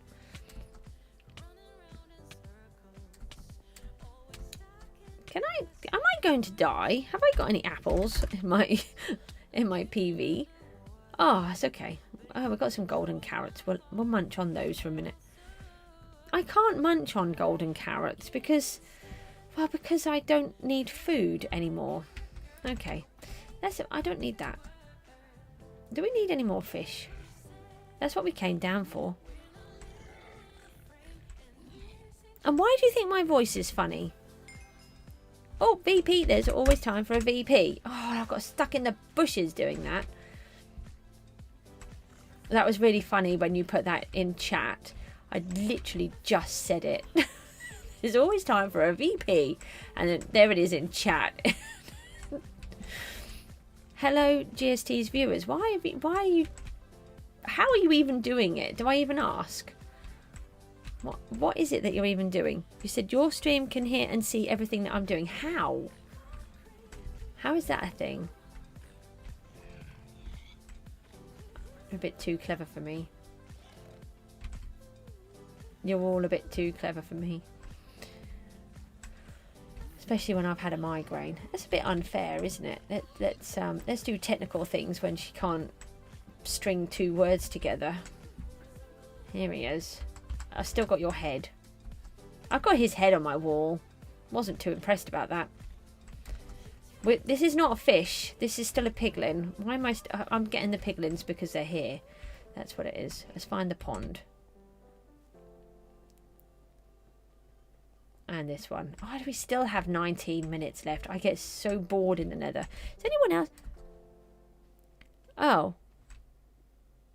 Speaker 1: Am I going to die? Have I got any apples in my PV? Oh, it's okay. Oh, we've got some golden carrots. We'll munch on those for a minute. I can't munch on golden carrots because I don't need food anymore. Okay. I don't need that. Do we need any more fish? That's what we came down for. And why do you think my voice is funny? Oh, VP. There's always time for a VP. Oh, I got stuck in the bushes doing that. That was really funny when you put that in chat. I literally just said it. There's always time for a VP. And then there it is in chat. Hello, GST's viewers. Why are you... How are you even doing it? Do I even ask? What is it that you're even doing? You said your stream can hear and see everything that I'm doing. How? How is that a thing? A bit too clever for me. You're all a bit too clever for me. Especially when I've had a migraine. That's a bit unfair, isn't it? Let's do technical things when she can't string 2 words together. Here he is. I've still got your head. I've got his head on my wall. Wasn't too impressed about that. This is not a fish. This is still a piglin. Why am I'm getting the piglins because they're here. That's what it is. Let's find the pond. And this one. Why do we still have 19 minutes left? I get so bored in the nether. Is anyone else? Oh.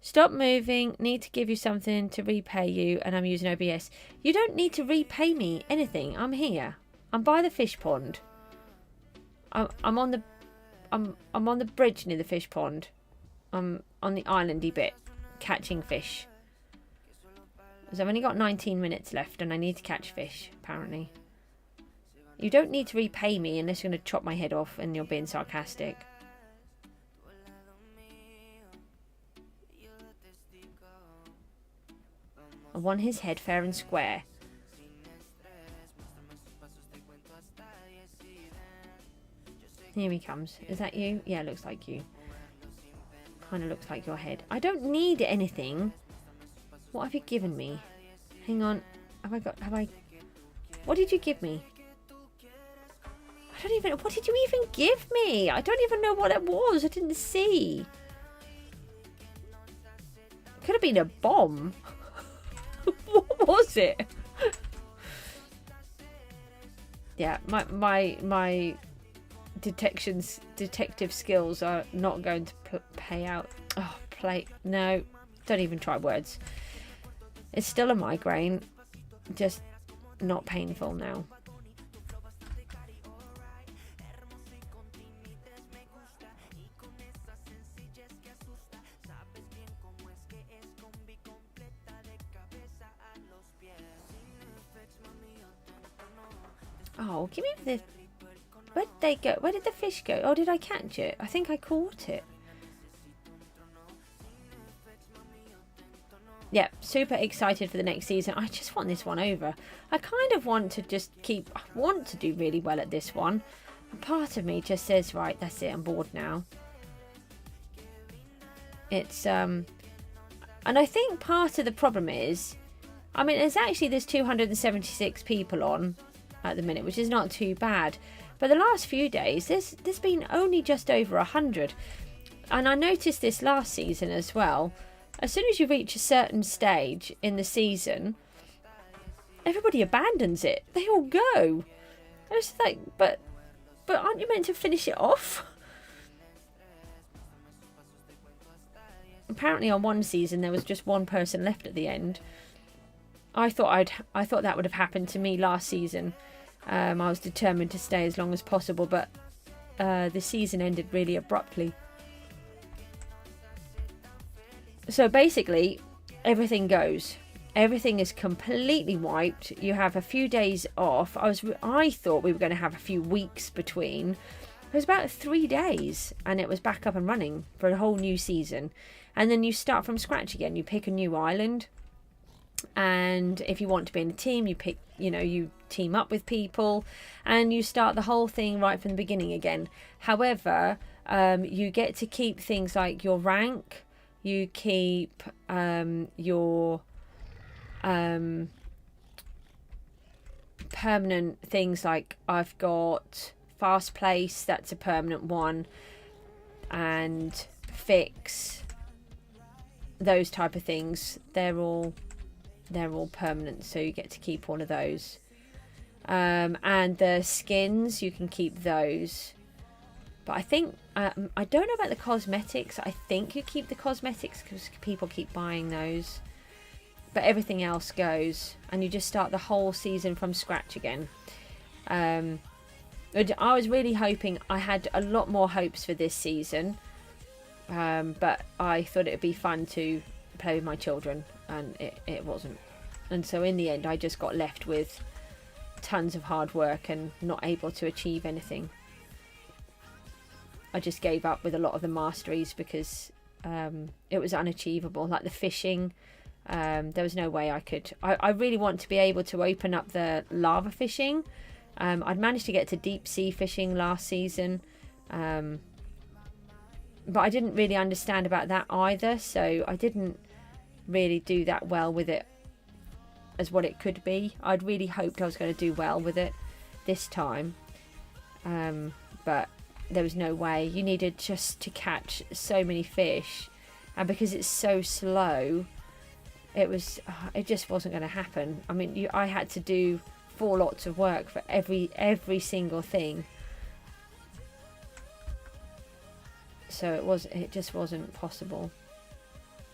Speaker 1: Stop moving. Need to give you something to repay you. And I'm using OBS. You don't need to repay me anything. I'm here. I'm by the fish pond. I'm on the bridge near the fish pond. I'm on the islandy bit, catching fish. Because I've only got 19 minutes left and I need to catch fish, apparently. You don't need to repay me unless you're going to chop my head off and you're being sarcastic. I want his head fair and square. Here he comes. Is that you? Yeah, it looks like you. Kind of looks like your head. I don't need anything. What have you given me? Hang on. Have I... What did you give me? I don't even... What did you even give me? I don't even know what it was. I didn't see. It could have been a bomb. What was it? Yeah, my detective skills are not going to pay out. Oh, no, don't even try words. It's still a migraine. just not painful now. Oh, give me the... Where did they go? Where did the fish go? Oh, did I catch it? I think I caught it. Yeah, super excited for the next season. I just want this one over. I kind of want to just I want to do really well at this one. And part of me just says, right, that's it, I'm bored now. It's, and I think part of the problem is, I mean, there's 276 people on at the minute, which is not too bad. But the last few days, there's been only just over 100. And I noticed this last season as well. As soon as you reach a certain stage in the season, everybody abandons it. They all go. And it's like, but aren't you meant to finish it off? Apparently on one season there was just one person left at the end. I thought that would have happened to me last season. I was determined to stay as long as possible, but the season ended really abruptly. So basically, everything goes. Everything is completely wiped. You have a few days off. I thought we were going to have a few weeks between. It was about 3 days, and it was back up and running for a whole new season. And then you start from scratch again. You pick a new island, and if you want to be in a team, you team up with people, and you start the whole thing right from the beginning again. However, you get to keep things like your rank. You keep your permanent things, like I've got fast place, that's a permanent one, and fix, those type of things, they're all permanent, so you get to keep one of those. And the skins, you can keep those. But I think, I don't know about the cosmetics. I think you keep the cosmetics because people keep buying those. But everything else goes. And you just start the whole season from scratch again. I was really hoping, I had a lot more hopes for this season. But I thought it would be fun to play with my children. And it wasn't. And so in the end, I just got left with tons of hard work and not able to achieve anything. I just gave up with a lot of the masteries because it was unachievable. Like the fishing, there was no way I could. I really want to be able to open up the lava fishing. I'd managed to get to deep sea fishing last season, but I didn't really understand about that either. So I didn't really do that well with it as what it could be. I'd really hoped I was going to do well with it this time, but there was no way. You needed just to catch so many fish, and because it's so slow, it just wasn't going to happen. I mean, I had to do 4 lots of work for every single thing, so it just wasn't possible.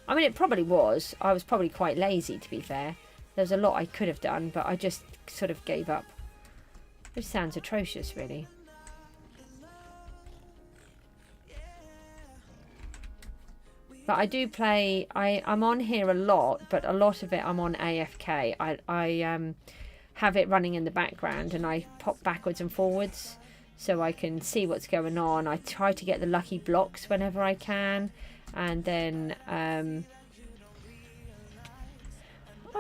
Speaker 1: I mean, it probably was. I was probably quite lazy, to be fair. There's a lot I could have done, but I just sort of gave up, which sounds atrocious, really. But I do play, I'm on here a lot, but a lot of it I'm on AFK. I have it running in the background and I pop backwards and forwards so I can see what's going on. I try to get the lucky blocks whenever I can. And then,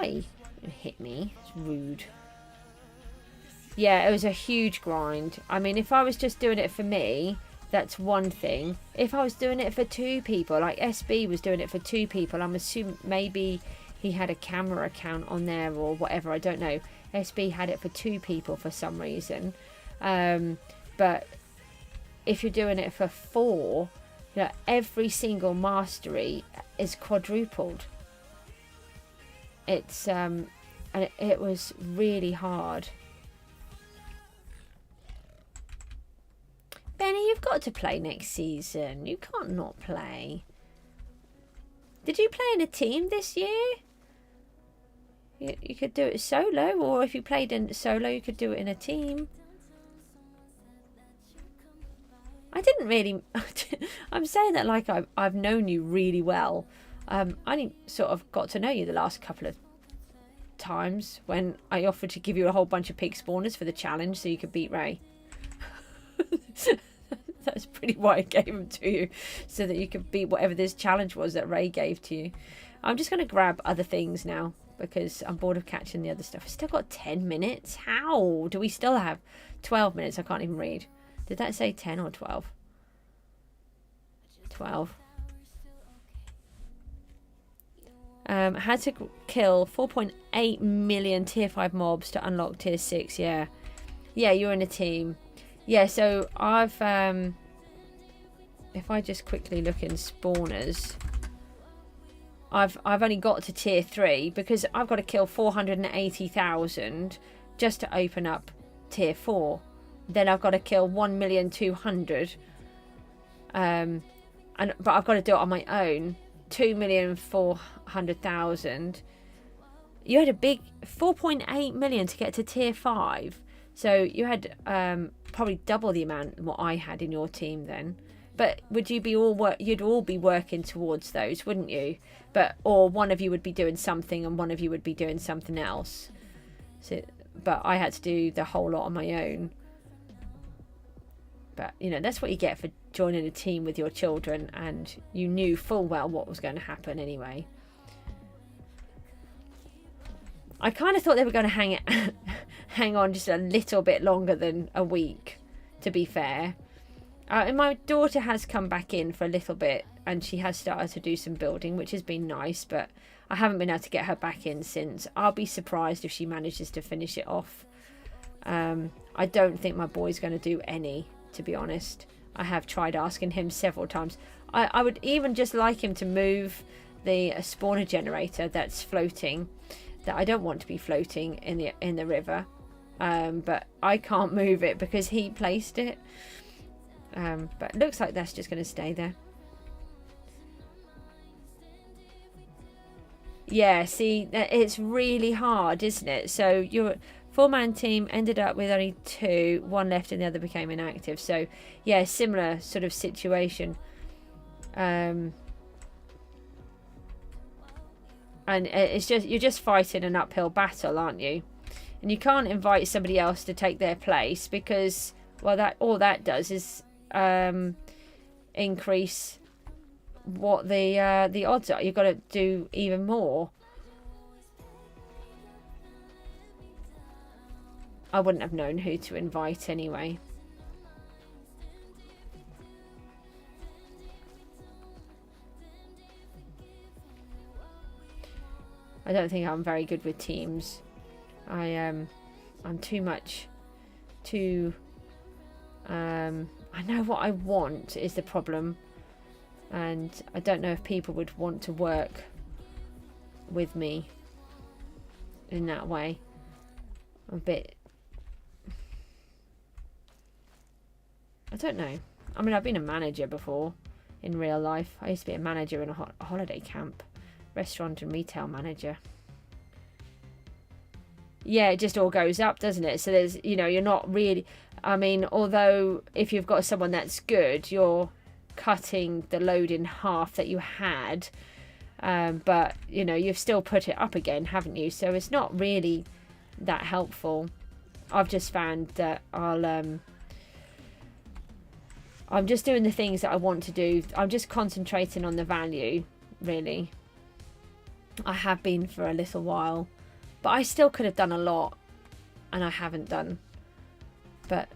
Speaker 1: you hit me, it's rude. Yeah, it was a huge grind. I mean, if I was just doing it for me, that's one thing. If I was doing it for 2 people, like SB was doing it for 2 people, I'm assuming maybe he had a camera account on there or whatever, I don't know. SB had it for 2 people for some reason. But if you're doing it for 4, every single mastery is quadrupled. It's and it was really hard. Benny, you've got to play next season. You can't not play. Did you play in a team this year? You could do it solo, or if you played in solo, you could do it in a team. I didn't really... I'm saying that like I've known you really well. I only sort of got to know you the last couple of times when I offered to give you a whole bunch of pig spawners for the challenge so you could beat Ray. That's pretty why I gave them to you, so that you could beat whatever this challenge was that Ray gave to you. I'm just going to grab other things now because I'm bored of catching the other stuff. I've still got 10 minutes. How do we still have 12 minutes? I can't even read. Did that say 10 or 12? 12. Had to kill 4.8 million tier 5 mobs to unlock tier 6. Yeah, you're in a team. Yeah, so I've if I just quickly look in spawners, I've only got to tier 3 because I've got to kill 480,000 just to open up tier 4. Then I've got to kill 1,200,000, but I've got to do it on my own. 2,400,000. You had a big 4.8 million to get to tier 5, so you had probably double the amount what I had in your team then. But would you be you'd all be working towards those, wouldn't you? But or one of you would be doing something and one of you would be doing something else. So, but I had to do the whole lot on my own. But you know, that's what you get for joining a team with your children, and you knew full well what was going to happen anyway. I kind of thought they were going to hang on just a little bit longer than a week, to be fair. And my daughter has come back in for a little bit, and she has started to do some building, which has been nice, but I haven't been able to get her back in since. I'll be surprised if she manages to finish it off. I don't think my boy's going to do any, to be honest. I have tried asking him several times. I would even just like him to move the spawner generator that's floating, that I don't want to be floating in the river, but I can't move it because he placed it. But it looks like that's just going to stay there. Yeah, see, it's really hard, isn't it? So your 4-man team ended up with only 2, 1 left and the other became inactive. So yeah, similar sort of situation. And it's just, you're just fighting an uphill battle, aren't you? And you can't invite somebody else to take their place because, well, that all that does is increase what the odds are. You've got to do even more. I wouldn't have known who to invite anyway. I don't think I'm very good with teams. I'm too much too I know what I want is the problem, and I don't know if people would want to work with me in that way. I'm a bit, I don't know. I mean, I've been a manager before in real life. I used to be a manager in a holiday camp, restaurant and retail manager. Yeah, it just all goes up, doesn't it? So there's, you know, you're not really, I mean, although if you've got someone that's good, you're cutting the load in half that you had, but you know, you've still put it up again, haven't you? So it's not really that helpful. I've just found that I'm just doing the things that I want to do. I'm just concentrating on the value, really. I have been for a little while, but I still could have done a lot, and I haven't done. But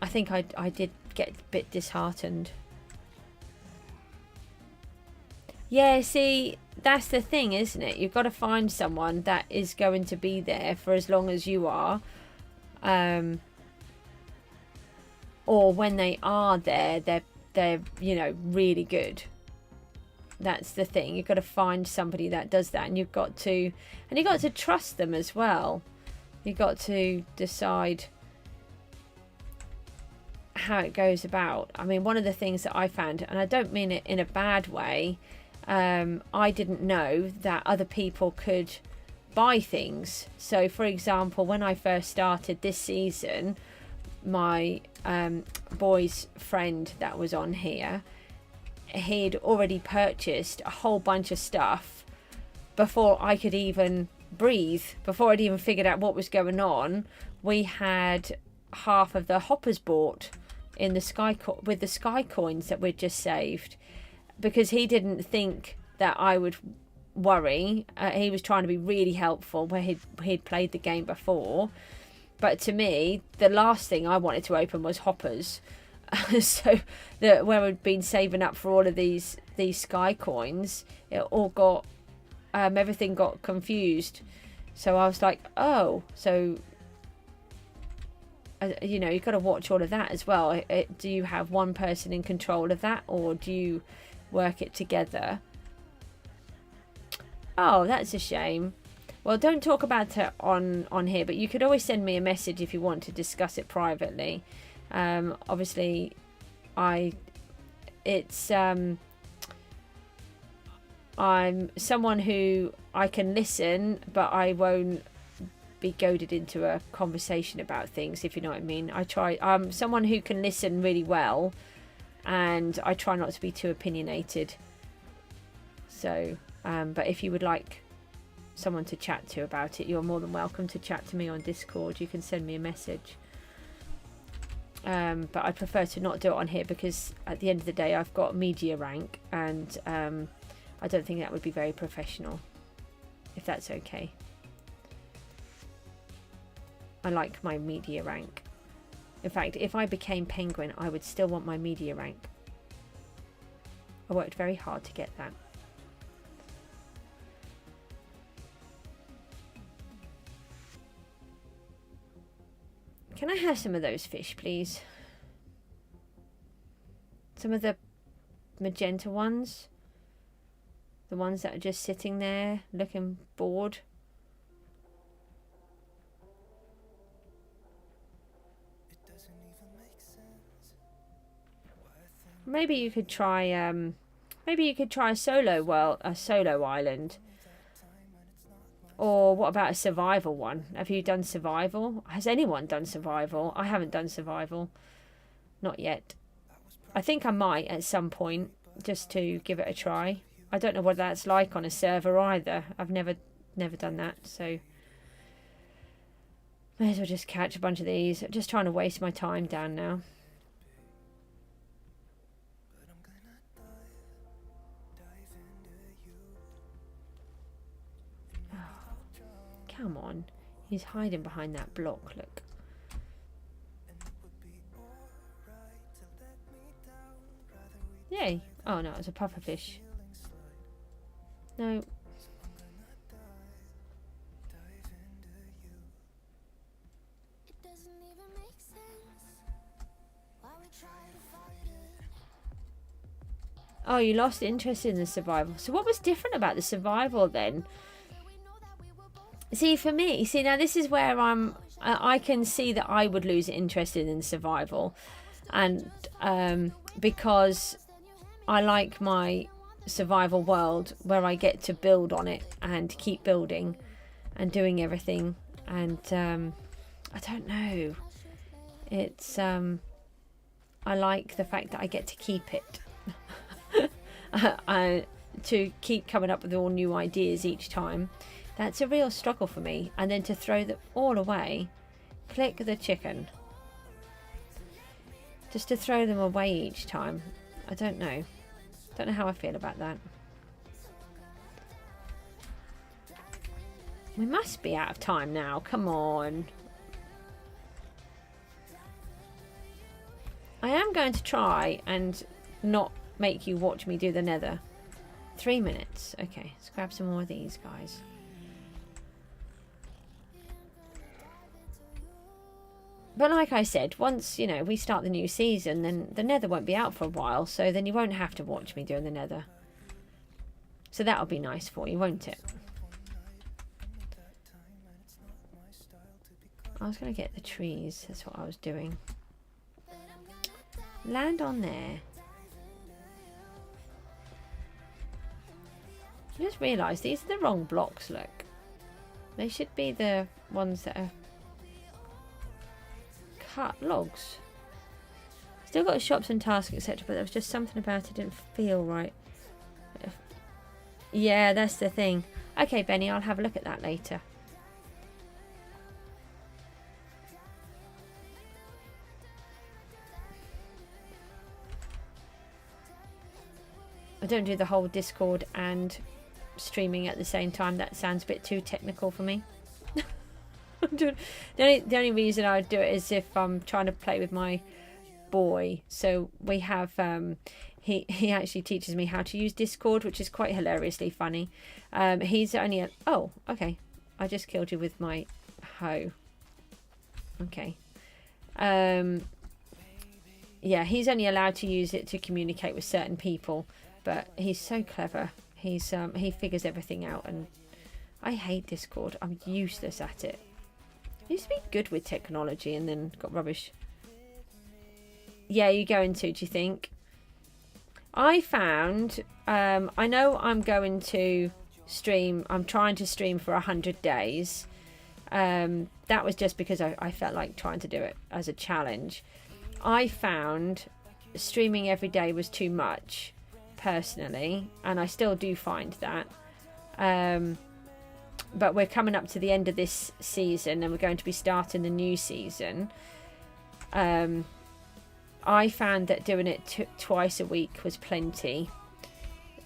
Speaker 1: I think I did get a bit disheartened. Yeah, see, that's the thing, isn't it? You've got to find someone that is going to be there for as long as you are. Or when they are there, they're you know, really good. That's the thing. You've got to find somebody that does that, and you've got to trust them as well. You've got to decide how it goes about. I mean, one of the things that I found, and I don't mean it in a bad way, I didn't know that other people could buy things. So for example, when I first started this season, my boy's friend that was on here, he'd already purchased a whole bunch of stuff before I could even breathe, before I'd even figured out what was going on. We had half of the hoppers bought in the with the sky coins that we'd just saved, because he didn't think that I would worry. He was trying to be really helpful where he'd played the game before, but to me the last thing I wanted to open was hoppers. So where we'd been saving up for all of these sky coins, it all got everything got confused. So I was like, oh, so you know, you've got to watch all of that as well. Do you have one person in control of that, or do you work it together? Oh, that's a shame. Well, don't talk about it on here, but you could always send me a message if you want to discuss it privately. Obviously, I'm someone who I can listen, but I won't be goaded into a conversation about things, if you know what I mean. I'm someone who can listen really well, and I try not to be too opinionated. So, but if you would like someone to chat to about it, you're more than welcome to chat to me on Discord. You can send me a message. But I prefer to not do it on here, because at the end of the day I've got media rank, and I don't think that would be very professional, if that's okay. I like my media rank. In fact, if I became Penguin, I would still want my media rank. I worked very hard to get that. Can I have some of those fish, please? Some of the magenta ones. The ones that are just sitting there looking bored. Maybe you could try a solo island. Or what about a survival one? Have you done survival? Has anyone done survival? I haven't done survival. Not yet. I think I might at some point, just to give it a try. I don't know what that's like on a server either. I've never done that, so may as well just catch a bunch of these. I'm just trying to waste my time down now. Come on. He's hiding behind that block, look. Yay. Oh no, it's a pufferfish. No. Oh, you lost interest in the survival. So what was different about the survival then? See, for me, now this is where I can see that I would lose interest in survival, and because I like my survival world where I get to build on it and keep building and doing everything, and I don't know, it's I like the fact that I get to keep it. To keep coming up with all new ideas each time. That's a real struggle for me. And then to throw them all away, click the chicken. Just to throw them away each time. I don't know. Don't know how I feel about that. We must be out of time now. Come on. I am going to try and not make you watch me do the nether. 3 minutes. Okay, let's grab some more of these guys. But like I said, once, you know, we start the new season, then the nether won't be out for a while, so then you won't have to watch me doing the nether. So that'll be nice for you, won't it? I was going to get the trees, that's what I was doing. Land on there. I just realised these are the wrong blocks, look. They should be the ones that are cut logs. Still got shops and tasks, etc. But there was just something about it didn't feel right. Yeah, that's the thing. Okay, Benny, I'll have a look at that later. I don't do the whole Discord and streaming at the same time. That sounds a bit too technical for me. The only reason I would do it is if I'm trying to play with my boy. So we have he actually teaches me how to use Discord, which is quite hilariously funny. He's only a, oh, okay, I just killed you with my hoe. Okay. Yeah, he's only allowed to use it to communicate with certain people, but he's so clever. He's he figures everything out, and I hate Discord. I'm useless at it. I used to be good with technology and then got rubbish. Yeah, you going to, do you think? I found, I know I'm going to stream, I'm trying to stream for 100 days. That was just because I felt like trying to do it as a challenge. I found streaming every day was too much, personally, and I still do find that. But we're coming up to the end of this season and we're going to be starting the new season. I found that doing it twice a week was plenty.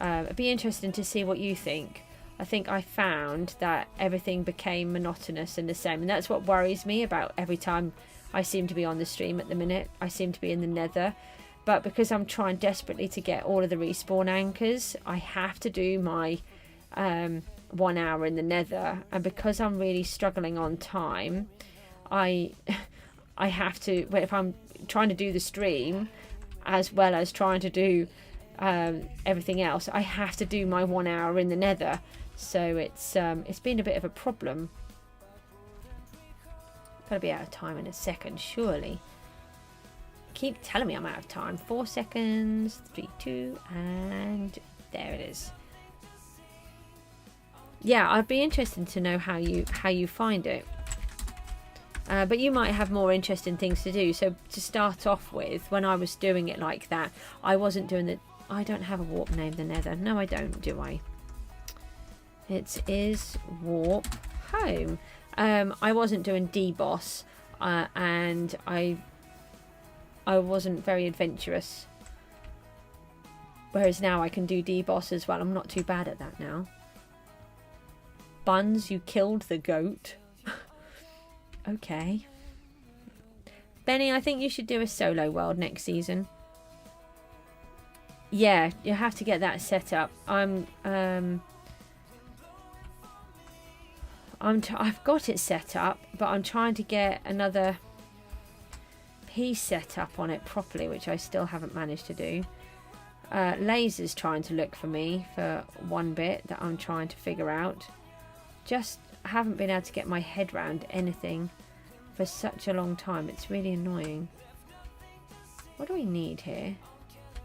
Speaker 1: It'd be interesting to see what you think. I think I found that everything became monotonous and the same, and that's what worries me about every time I seem to be on the stream at the minute. I seem to be in the nether, but because I'm trying desperately to get all of the respawn anchors, I have to do my 1 hour in the nether, and because I'm really struggling on time, I have to, if I'm trying to do the stream as well as trying to do everything else, I have to do my 1 hour in the nether. So it's been a bit of a problem. Gotta be out of time in a second, surely. Keep telling me I'm out of time. 4 seconds, 3, 2, and there it is. Yeah, I'd be interested to know how you find it. But you might have more interesting things to do. So to start off with, when I was doing it like that, I wasn't doing the... I don't have a warp name, the nether. No, I don't, do I? It is warp home. I wasn't doing deboss, and I wasn't very adventurous. Whereas now I can do deboss as well. I'm not too bad at that now. Buns, you killed the goat. Okay. Benny, I think you should do a solo world next season. Yeah, you have to get that set up. I've got it set up, but I'm trying to get another piece set up on it properly, which I still haven't managed to do. Laser's trying to look for me for one bit that I'm trying to figure out. Just haven't been able to get my head around anything for such a long time. It's really annoying. What do we need here?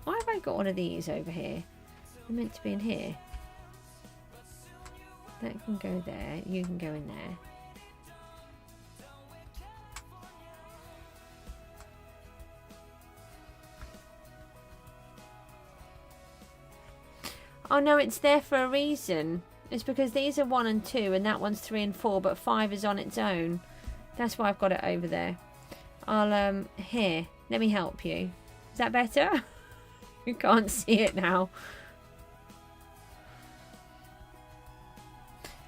Speaker 1: Why have I got one of these over here? They're meant to be in here. That can go there. You can go in there. Oh no, it's there for a reason. It's because these are 1 and 2 and that one's 3 and 4, but 5 is on its own. That's why I've got it over there. I'll here, let me help you. Is that better? You can't see it now.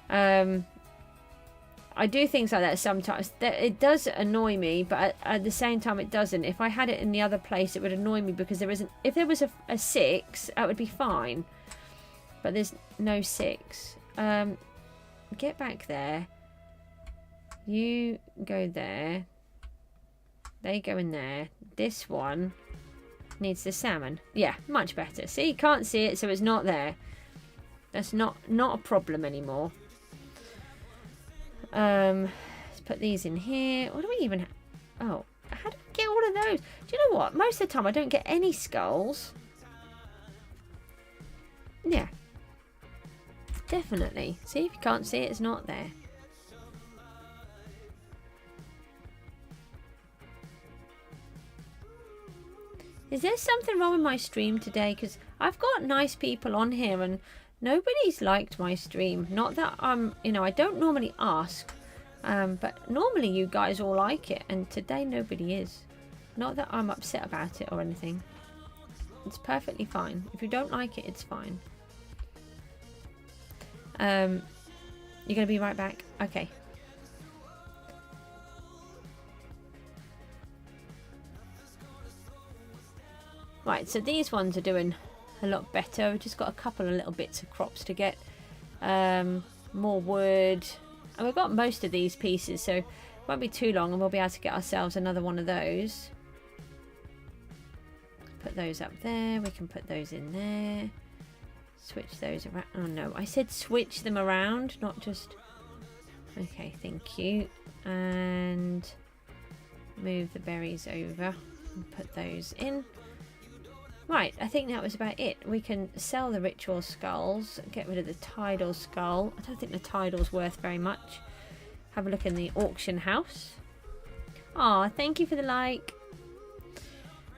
Speaker 1: I do things like that sometimes. It does annoy me, but at the same time it doesn't. If I had it in the other place, it would annoy me because there isn't. If there was a 6, that would be fine. But there's no 6. Get back there. You go there. They go in there. This one needs the salmon. Yeah, much better. See, you can't see it, so it's not there. That's not a problem anymore. Let's put these in here. What do we even have? Oh, how do we get all of those? Do you know what? Most of the time I don't get any skulls. Yeah. Definitely. See, if you can't see it, it's not there. Is there something wrong with my stream today? Because I've got nice people on here and nobody's liked my stream. Not that I'm, you know, I don't normally ask. But normally you guys all like it. And today nobody is. Not that I'm upset about it or anything. It's perfectly fine. If you don't like it, it's fine. You're going to be right back? Okay. Right, so these ones are doing a lot better. We've just got a couple of little bits of crops to get. More wood. And we've got most of these pieces, so it won't be too long and we'll be able to get ourselves another one of those. Put those up there. We can put those in there. Switch those around. Oh no, I said switch them around, not just... Okay, thank you. And move the berries over and put those in. Right, I think that was about it. We can sell the ritual skulls, get rid of the tidal skull. I don't think the tidal's worth very much. Have a look in the auction house. Aw, thank you for the like.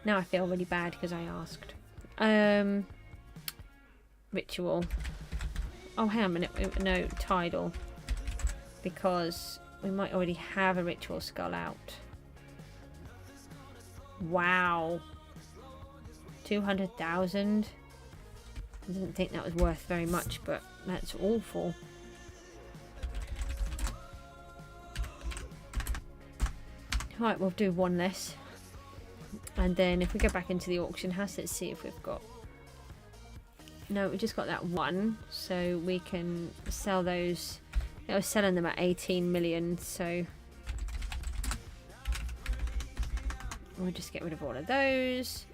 Speaker 1: Now I feel really bad because I asked. Ritual. Oh, hang on a minute. No, tidal. Because we might already have a ritual skull out. Wow. 200,000. I didn't think that was worth very much, but that's awful. Right, we'll do one less. And then if we go back into the auction house, let's see if we've got... No, we just got that one. So we can sell those. I was selling them at 18 million, so... We'll just get rid of all of those.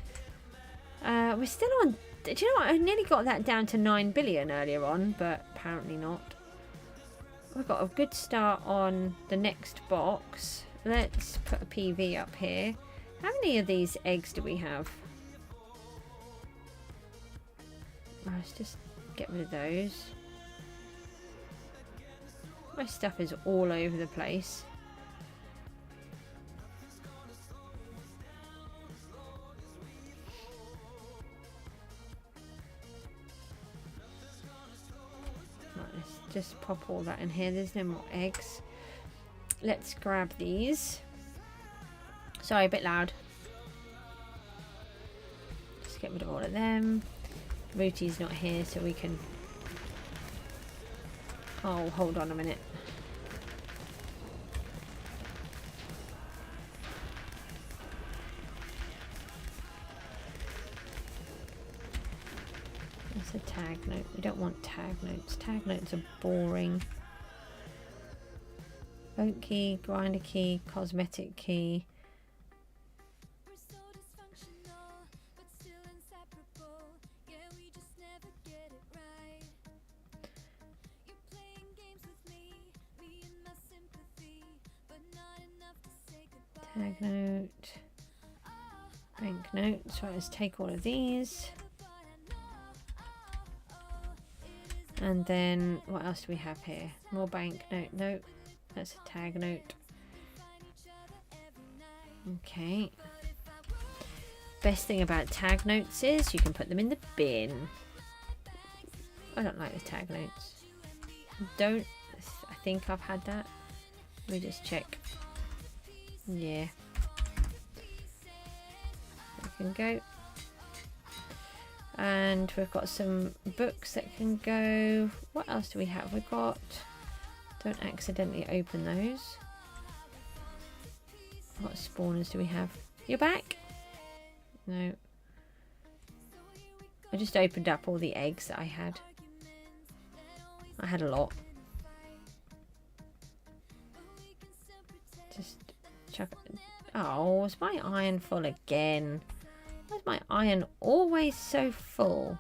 Speaker 1: We're still on... Do you know what? I nearly got that down to 9 billion earlier on, but apparently not. We've got a good start on the next box. Let's put a PV up here. How many of these eggs do we have? Let's just get rid of those. My stuff is all over the place. Right, let's just pop all that in here. There's no more eggs. Let's grab these. Sorry, a bit loud. Just get rid of all of them. Rooty's not here, so we can... Oh, hold on a minute. That's a tag note. We don't want tag notes. Tag notes are boring. Vote key, grinder key, cosmetic key. Tag note, bank note. So let's take all of these. And then what else do we have here? More bank note. Nope, that's a tag note. Okay. Best thing about tag notes is you can put them in the bin. I don't like the tag notes. I think I've had that. Let me just check. Yeah. We can go. And we've got some books that can go. What else do we have? We've got... Don't accidentally open those. What spawners do we have? You're back? No. I just opened up all the eggs that I had. I had a lot. Just chuck it. Oh, is my iron full again? Why is my iron always so full?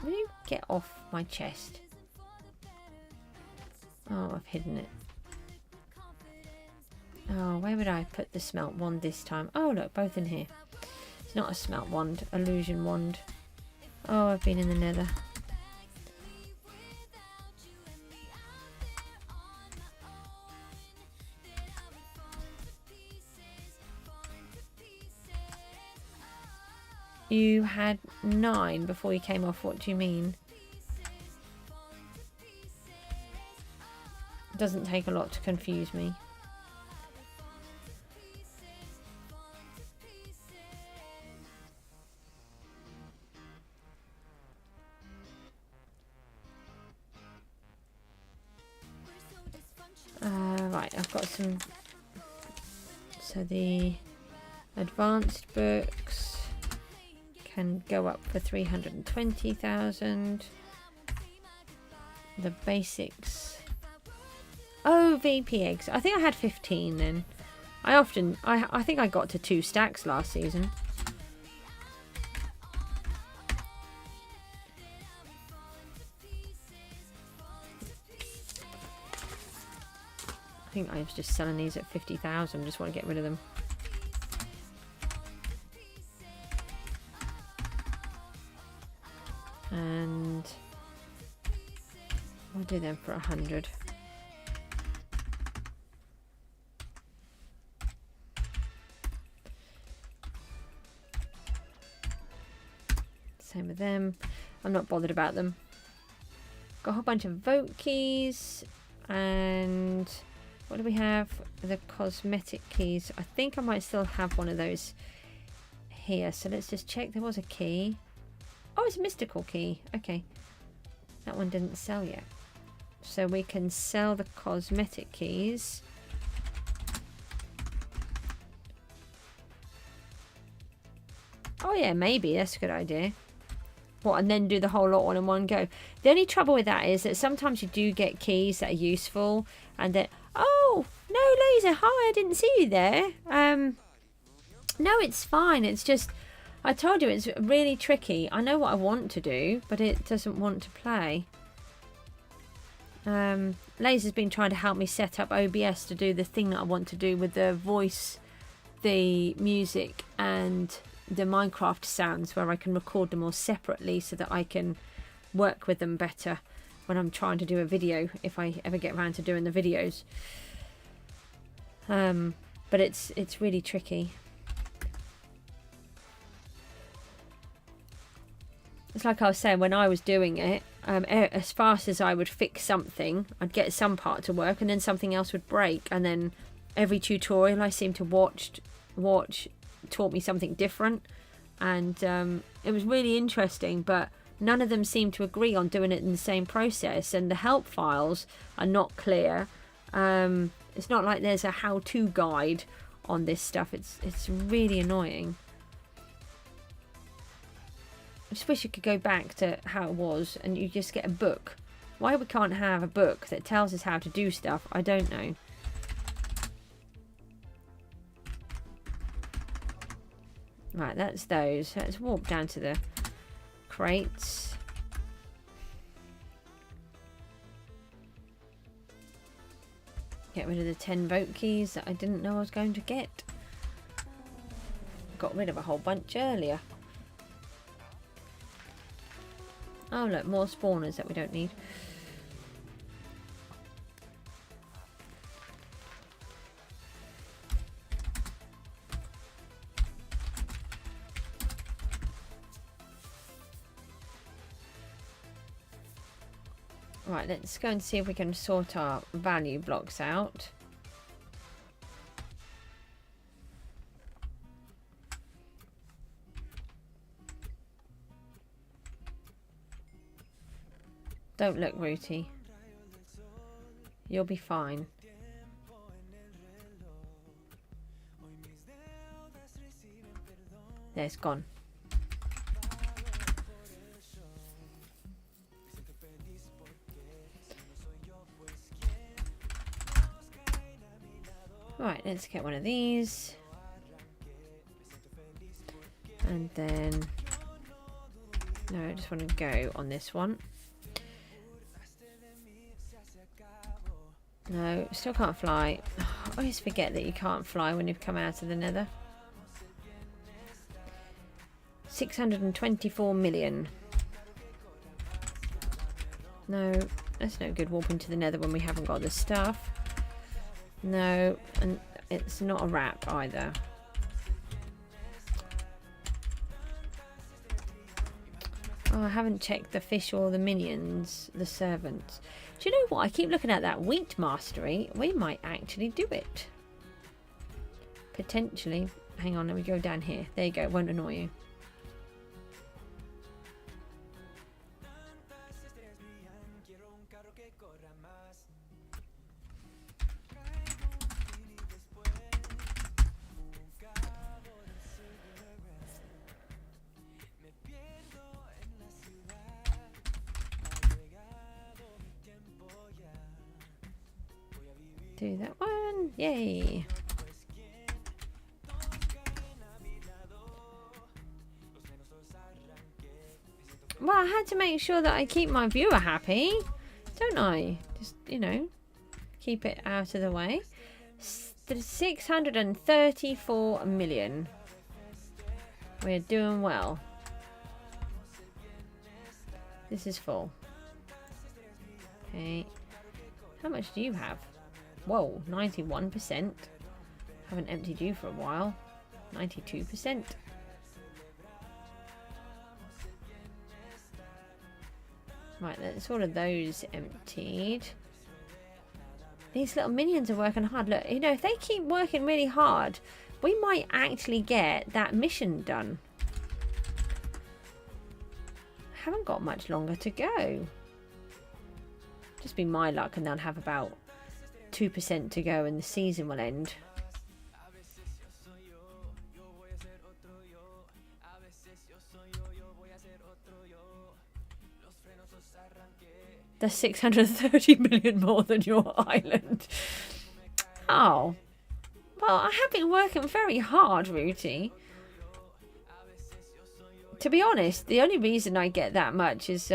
Speaker 1: Will you get off my chest? Oh, I've hidden it. Oh, where would I put the smelt wand this time? Oh, look, both in here. It's not a smelt wand, illusion wand. Oh, I've been in the nether. You had 9 before you came off. What do you mean? It doesn't take a lot to confuse me. Right, I've got some. So the advanced books can go up for 320,000. The basics. Oh, VP eggs. I think I had 15 then. I think I got to 2 stacks last season. I think I was just selling these at 50,000. Just want to get rid of them. And I'll do them for 100. Same with them. I'm not bothered about them. Got a whole bunch of vote keys. And what do we have? The cosmetic keys. I think I might still have one of those here. So let's just check. There was a key. Oh, it's a mystical key. Okay. That one didn't sell yet. So we can sell the cosmetic keys. Oh yeah, maybe. That's a good idea. What, and then do the whole lot on in one go. The only trouble with that is that sometimes you do get keys that are useful and that, oh, no, Laser, hi, I didn't see you there. No, it's fine. It's just, I told you it's really tricky. I know what I want to do, but it doesn't want to play. Laser's been trying to help me set up OBS to do the thing that I want to do with the voice, the music, and the Minecraft sounds, where I can record them all separately so that I can work with them better when I'm trying to do a video, if I ever get around to doing the videos. But it's really tricky. It's like I was saying, when I was doing it, as fast as I would fix something, I'd get some part to work and then something else would break, and then every tutorial I seemed to watch taught me something different, and it was really interesting, but none of them seemed to agree on doing it in the same process, and the help files are not clear. It's not like there's a how-to guide on this stuff. It's really annoying. I just wish you could go back to how it was and you just get a book. Why we can't have a book that tells us how to do stuff, I don't know. Right, that's those. Let's walk down to the crates. Get rid of the 10 vote keys that I didn't know I was going to get. Got rid of a whole bunch earlier. Oh look, more spawners that we don't need. Right, let's go and see if we can sort our value blocks out. Don't look, Rooty. You'll be fine. There, it's gone. Right, let's get one of these. And then... no, I just want to go on this one. No, still can't fly. I always forget that you can't fly when you've come out of the nether. 624 million. No, that's no good warping to the nether when we haven't got the stuff. No, and it's not a wrap either. Oh, I haven't checked the fish or the minions, the servants. Do you know what? I keep looking at that wheat mastery. We might actually do it. Potentially. Hang on, let me go down here. There you go. It won't annoy you. Do that one. Yay. Well, I had to make sure that I keep my viewer happy, don't I? Just, you know, keep it out of the way. 634 million. We're doing well. This is full. Okay. How much do you have? Whoa, 91%. Haven't emptied you for a while. 92%. Right, that's all of those emptied. These little minions are working hard. Look, you know, if they keep working really hard, we might actually get that mission done. Haven't got much longer to go. Just be my luck and they'll have about 2% to go and the season will end. That's 630 million more than your island. Oh. Well, I have been working very hard, Rooty. To be honest, the only reason I get that much is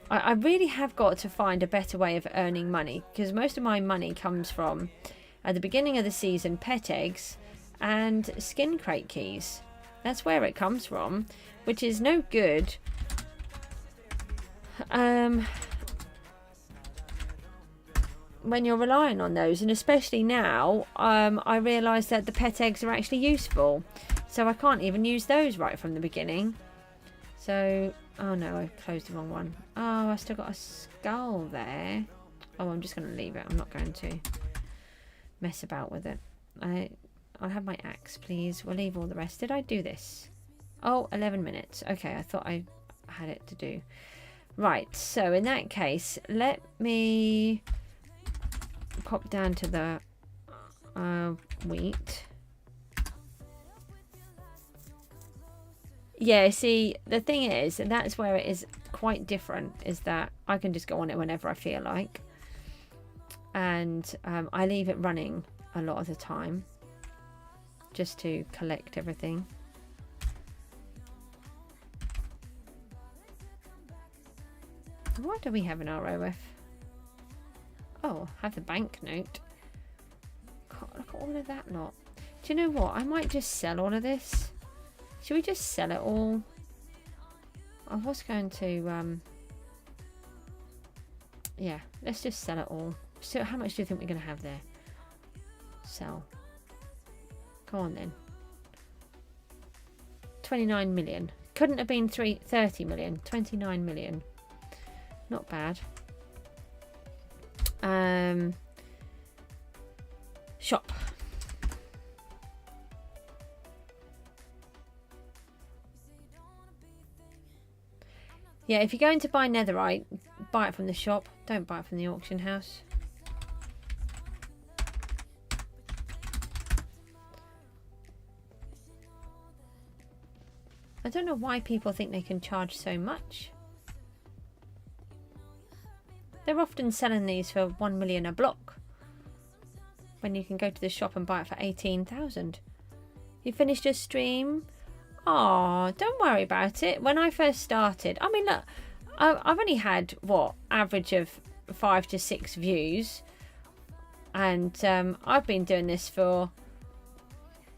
Speaker 1: I really have got to find a better way of earning money, because most of my money comes from, at the beginning of the season, pet eggs and skin crate keys. That's where it comes from, which is no good. When you're relying on those, and especially now, I realise that the pet eggs are actually useful, so I can't even use those right from the beginning. So, oh no, I closed the wrong one. Oh, I still got a skull there. Oh, I'm just going to leave it. I'm not going to mess about with it. I'll have my axe, please. We'll leave all the rest. Did I do this? Oh, 11 minutes. Okay, I thought I had it to do. Right, so in that case, let me pop down to the wheat. Yeah, see, the thing is, and that's where it is quite different, is that I can just go on it whenever I feel like. And I leave it running a lot of the time, just to collect everything. What do we have in our OF? Oh, have the banknote. God, look at all of that lot. Do you know what? I might just sell all of this. Should we just sell it all? I was going to, yeah, let's just sell it all. So how much do you think we're going to have there? Sell. Go on then. 29 million. Couldn't have been 30 million. 29 million. Not bad. Shop. Yeah, if you're going to buy netherite, buy it from the shop. Don't buy it from the auction house. I don't know why people think they can charge so much. They're often selling these for 1 million a block, when you can go to the shop and buy it for 18,000. You finished your stream? Oh, don't worry about it. When I first started, I mean, look, I've only had, what, average of 5 to 6 views. And I've been doing this for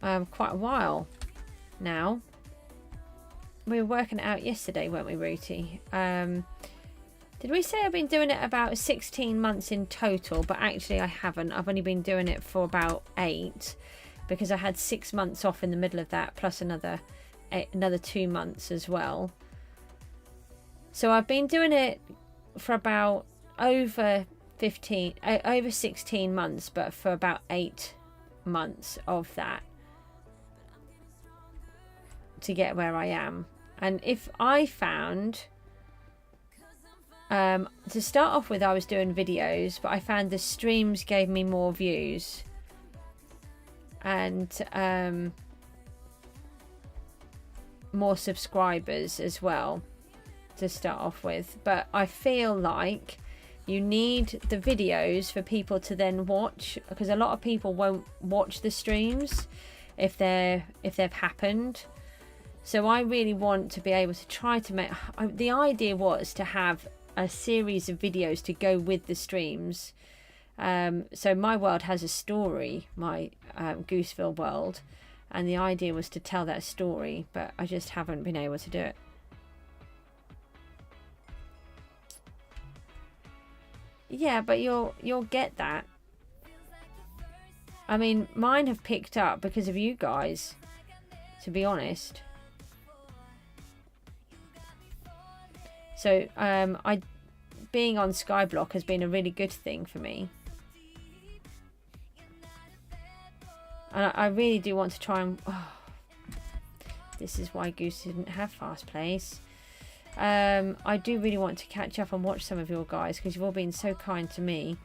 Speaker 1: quite a while now. We were working it out yesterday, weren't we, Rooty? Did we say I've been doing it about 16 months in total? But actually I haven't. I've only been doing it for about 8. Because I had 6 months off in the middle of that, plus another 2 months as well. So I've been doing it for about over 16 months, but for about 8 months of that to get where I am. And if I found, to start off with, I was doing videos, but I found the streams gave me more views and more subscribers as well to start off with. But I feel like you need the videos for people to then watch, because a lot of people won't watch the streams if they've happened. So I really want to be able to try to make, the idea was to have a series of videos to go with the streams. So my world has a story, my Gooseville world, and the idea was to tell that story, but I just haven't been able to do it. Yeah, but you'll get that. I mean, mine have picked up because of you guys, to be honest. So being on Skyblock has been a really good thing for me. And I really do want to try and... Oh, this is why Goose didn't have fast plays. I do really want to catch up and watch some of your guys, because you've all been so kind to me.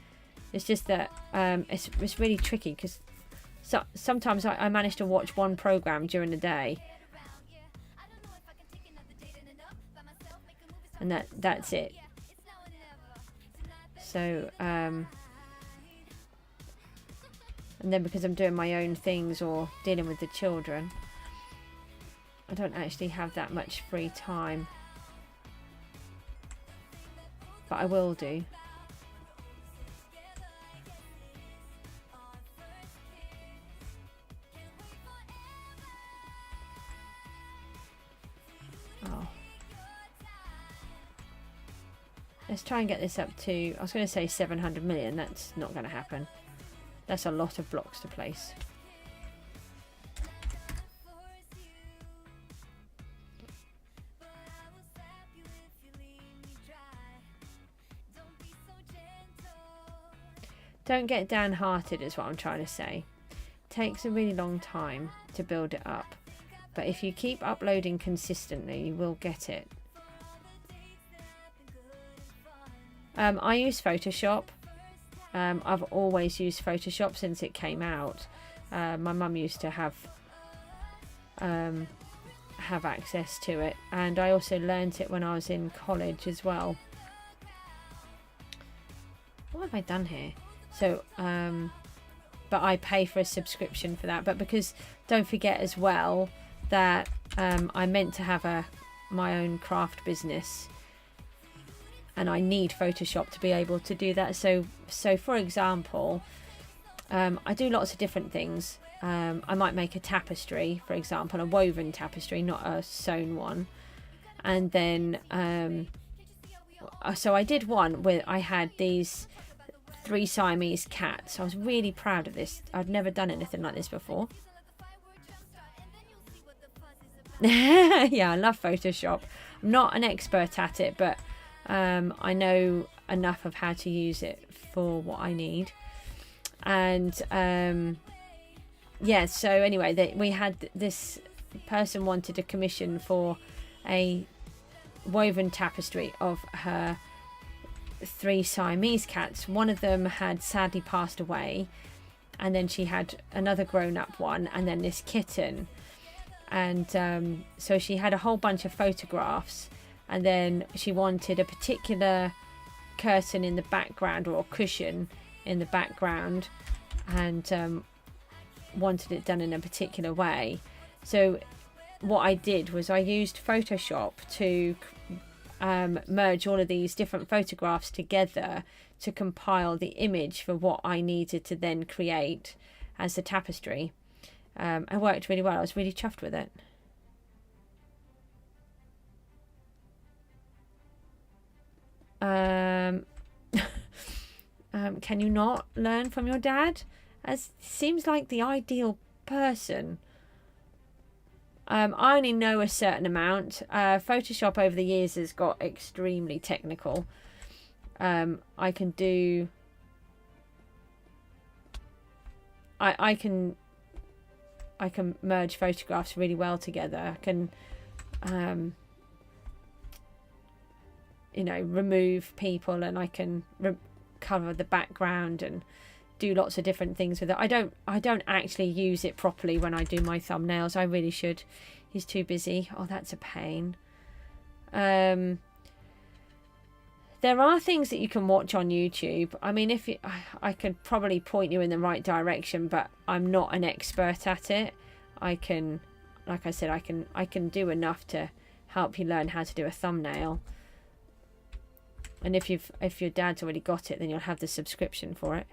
Speaker 1: It's just that it's really tricky, because sometimes I manage to watch one program during the day. And that's it. So and then because I'm doing my own things or dealing with the children, I don't actually have that much free time, but I will do. Oh. Let's try and get this up to, I was going to say 700 million. That's not going to happen. That's a lot of blocks to place. Don't get downhearted is what I'm trying to say. It takes a really long time to build it up, but if you keep uploading consistently, you will get it. I use Photoshop. I've always used Photoshop since it came out. My mum used to have access to it, and I also learnt it when I was in college as well. What have I done here? So but I pay for a subscription for that. But because, don't forget as well that I meant to have my own craft business, and I need Photoshop to be able to do that. So for example, I do lots of different things. I might make a tapestry, for example, a woven tapestry, not a sewn one. And then so I did one where I had these 3 Siamese cats. I was really proud of this. I'd never done anything like this before. Yeah, I love Photoshop. I'm not an expert at it, but I know enough of how to use it for what I need. And yeah, so anyway, we had this person wanted a commission for a woven tapestry of her 3 Siamese cats. One of them had sadly passed away, and then she had another grown-up one, and then this kitten. And so she had a whole bunch of photographs, and then she wanted a particular curtain in the background, or a cushion in the background, and wanted it done in a particular way. So what I did was I used Photoshop to merge all of these different photographs together to compile the image for what I needed to then create as the tapestry. It worked really well. I was really chuffed with it. Can you not learn from your dad? As seems like the ideal person. I only know a certain amount. Photoshop over the years has got extremely technical. I can do... I can merge photographs really well together. I can, you know, remove people, and I can cover the background and do lots of different things with it. I don't actually use it properly when I do my thumbnails. I really should. He's too busy. Oh, that's a pain. There are things that you can watch on YouTube. I mean, if you, I could probably point you in the right direction, but I'm not an expert at it. I can, like I said, I can do enough to help you learn how to do a thumbnail. And if your dad's already got it, then you'll have the subscription for it.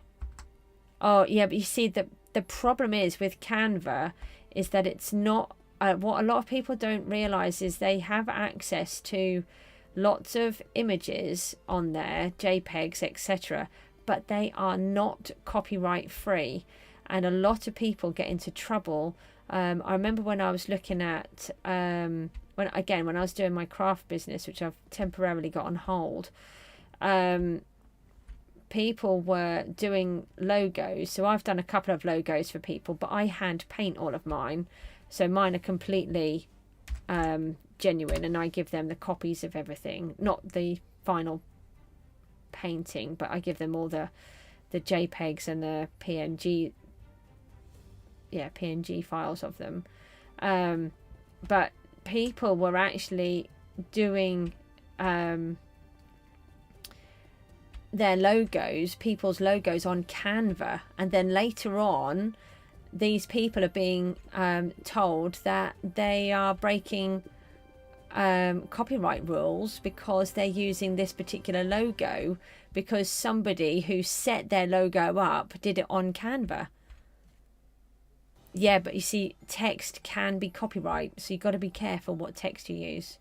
Speaker 1: Oh yeah, but you see, the problem is with Canva is that it's not what a lot of people don't realize is they have access to lots of images on there, JPEGs, etc., but they are not copyright free, and a lot of people get into trouble. I remember when I was looking at when I was doing my craft business, which I've temporarily got on hold, people were doing logos. So I've done a couple of logos for people, but I hand paint all of mine, so mine are completely genuine, and I give them the copies of everything, not the final painting, but I give them all the JPEGs and the PNG files of them. But people were actually doing their logos, people's logos, on Canva, and then later on these people are being told that they are breaking copyright rules because they're using this particular logo because somebody who set their logo up did it on Canva. Yeah, but you see, text can be copyright, so you've got to be careful what text you use.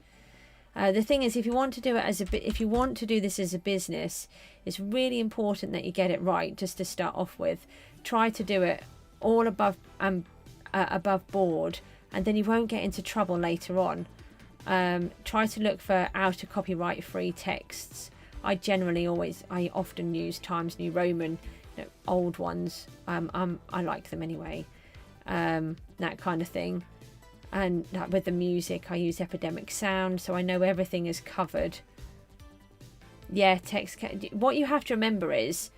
Speaker 1: The thing is, if you want to do it if you want to do this as a business, it's really important that you get it right. Just to start off with, try to do it all above board, and then you won't get into trouble later on. Try to look for out of copyright free texts. I often use Times New Roman, old ones. I like them anyway. That kind of thing. And with the music, I use Epidemic Sound, so I know everything is covered. Yeah, what you have to remember is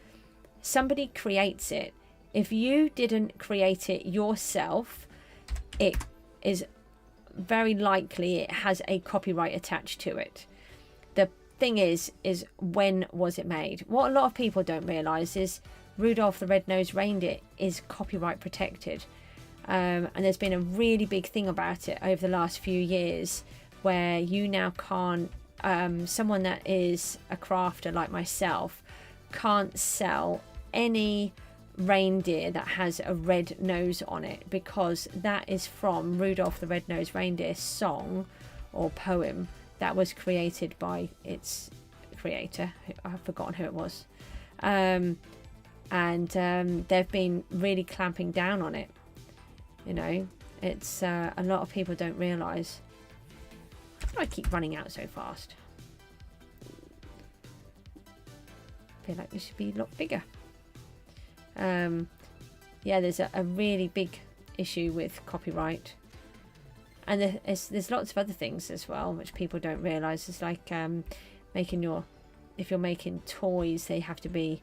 Speaker 1: somebody creates it. If you didn't create it yourself, it is very likely it has a copyright attached to it. The thing is when was it made? What a lot of people don't realise is Rudolph the Red-Nosed Reindeer is copyright protected. And there's been a really big thing about it over the last few years, where you now can't, someone that is a crafter like myself can't sell any reindeer that has a red nose on it, because that is from Rudolph the Red-Nosed Reindeer song or poem that was created by its creator. I've forgotten who it was. And they've been really clamping down on it. You know, it's a lot of people don't realise. How do I keep running out so fast? I feel like this should be a lot bigger. Yeah, there's a really big issue with copyright, and there's lots of other things as well which people don't realise. It's like if you're making toys, they have to be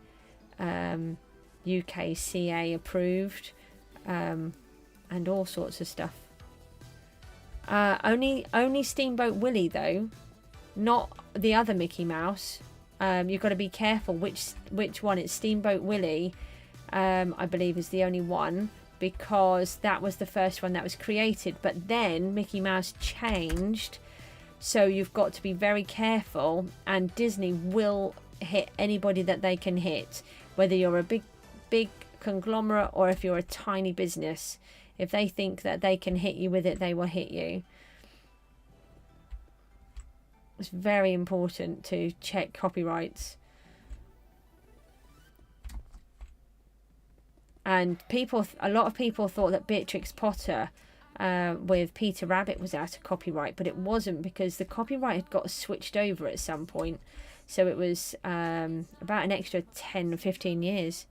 Speaker 1: UKCA approved. And all sorts of stuff. Only Steamboat Willie though, not the other Mickey Mouse. You've got to be careful which one. It's Steamboat Willie, I believe, is the only one, because that was the first one that was created. But then Mickey Mouse changed, so you've got to be very careful. And Disney will hit anybody that they can hit, whether you're a big conglomerate or if you're a tiny business. If they think that they can hit you with it, they will hit you. It's very important to check copyrights. And a lot of people thought that Beatrix Potter with Peter Rabbit was out of copyright, but it wasn't because the copyright had got switched over at some point. So it was about an extra 10 or 15 years.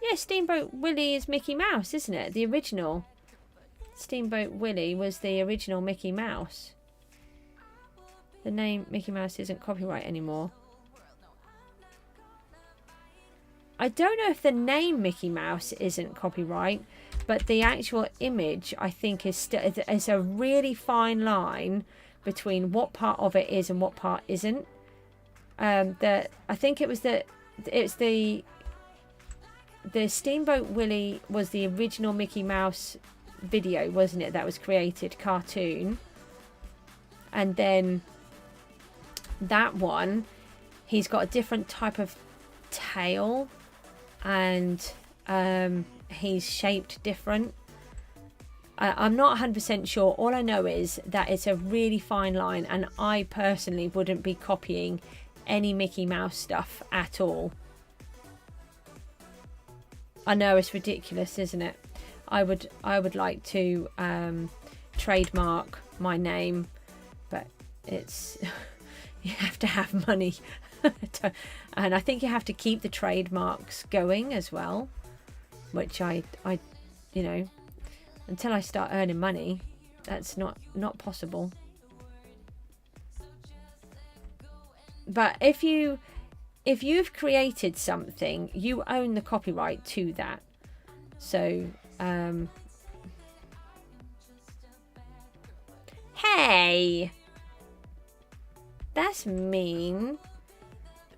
Speaker 1: Yeah, Steamboat Willie is Mickey Mouse, isn't it? The original. Steamboat Willie was the original Mickey Mouse. The name Mickey Mouse isn't copyright anymore. I don't know if the name Mickey Mouse isn't copyright, but the actual image, I think, is a really fine line between what part of it is and what part isn't. I think it was the Steamboat Willie was the original Mickey Mouse video, wasn't it? That was created, cartoon. And then that one, he's got a different type of tail, and he's shaped different. I'm not 100% sure. All I know is that it's a really fine line, and I personally wouldn't be copying any Mickey Mouse stuff at all. I know it's ridiculous, isn't it? I would like to trademark my name, but it's you have to have money. And I think you have to keep the trademarks going as well, which I you know, until I start earning money, that's not possible. But if you've created something, you own the copyright to that. So hey, that's mean.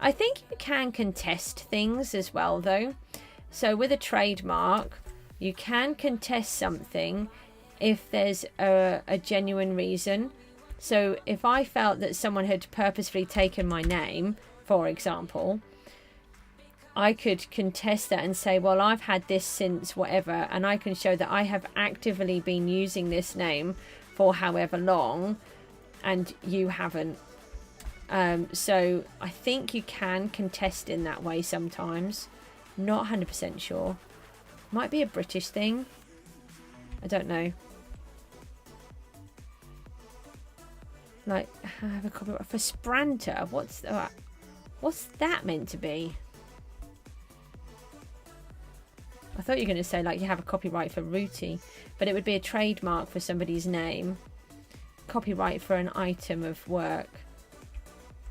Speaker 1: I think you can contest things as well, though. So with a trademark, you can contest something if there's a genuine reason. So if I felt that someone had purposefully taken my name, for example, I could contest that and say, well, I've had this since whatever, and I can show that I have actively been using this name for however long, and you haven't. So I think you can contest in that way sometimes. Not 100% sure. Might be a British thing. I don't know. Like, have a copyright for Spranter. What's that meant to be? I thought you were going to say like you have a copyright for Rooty, but it would be a trademark for somebody's name. Copyright for an item of work,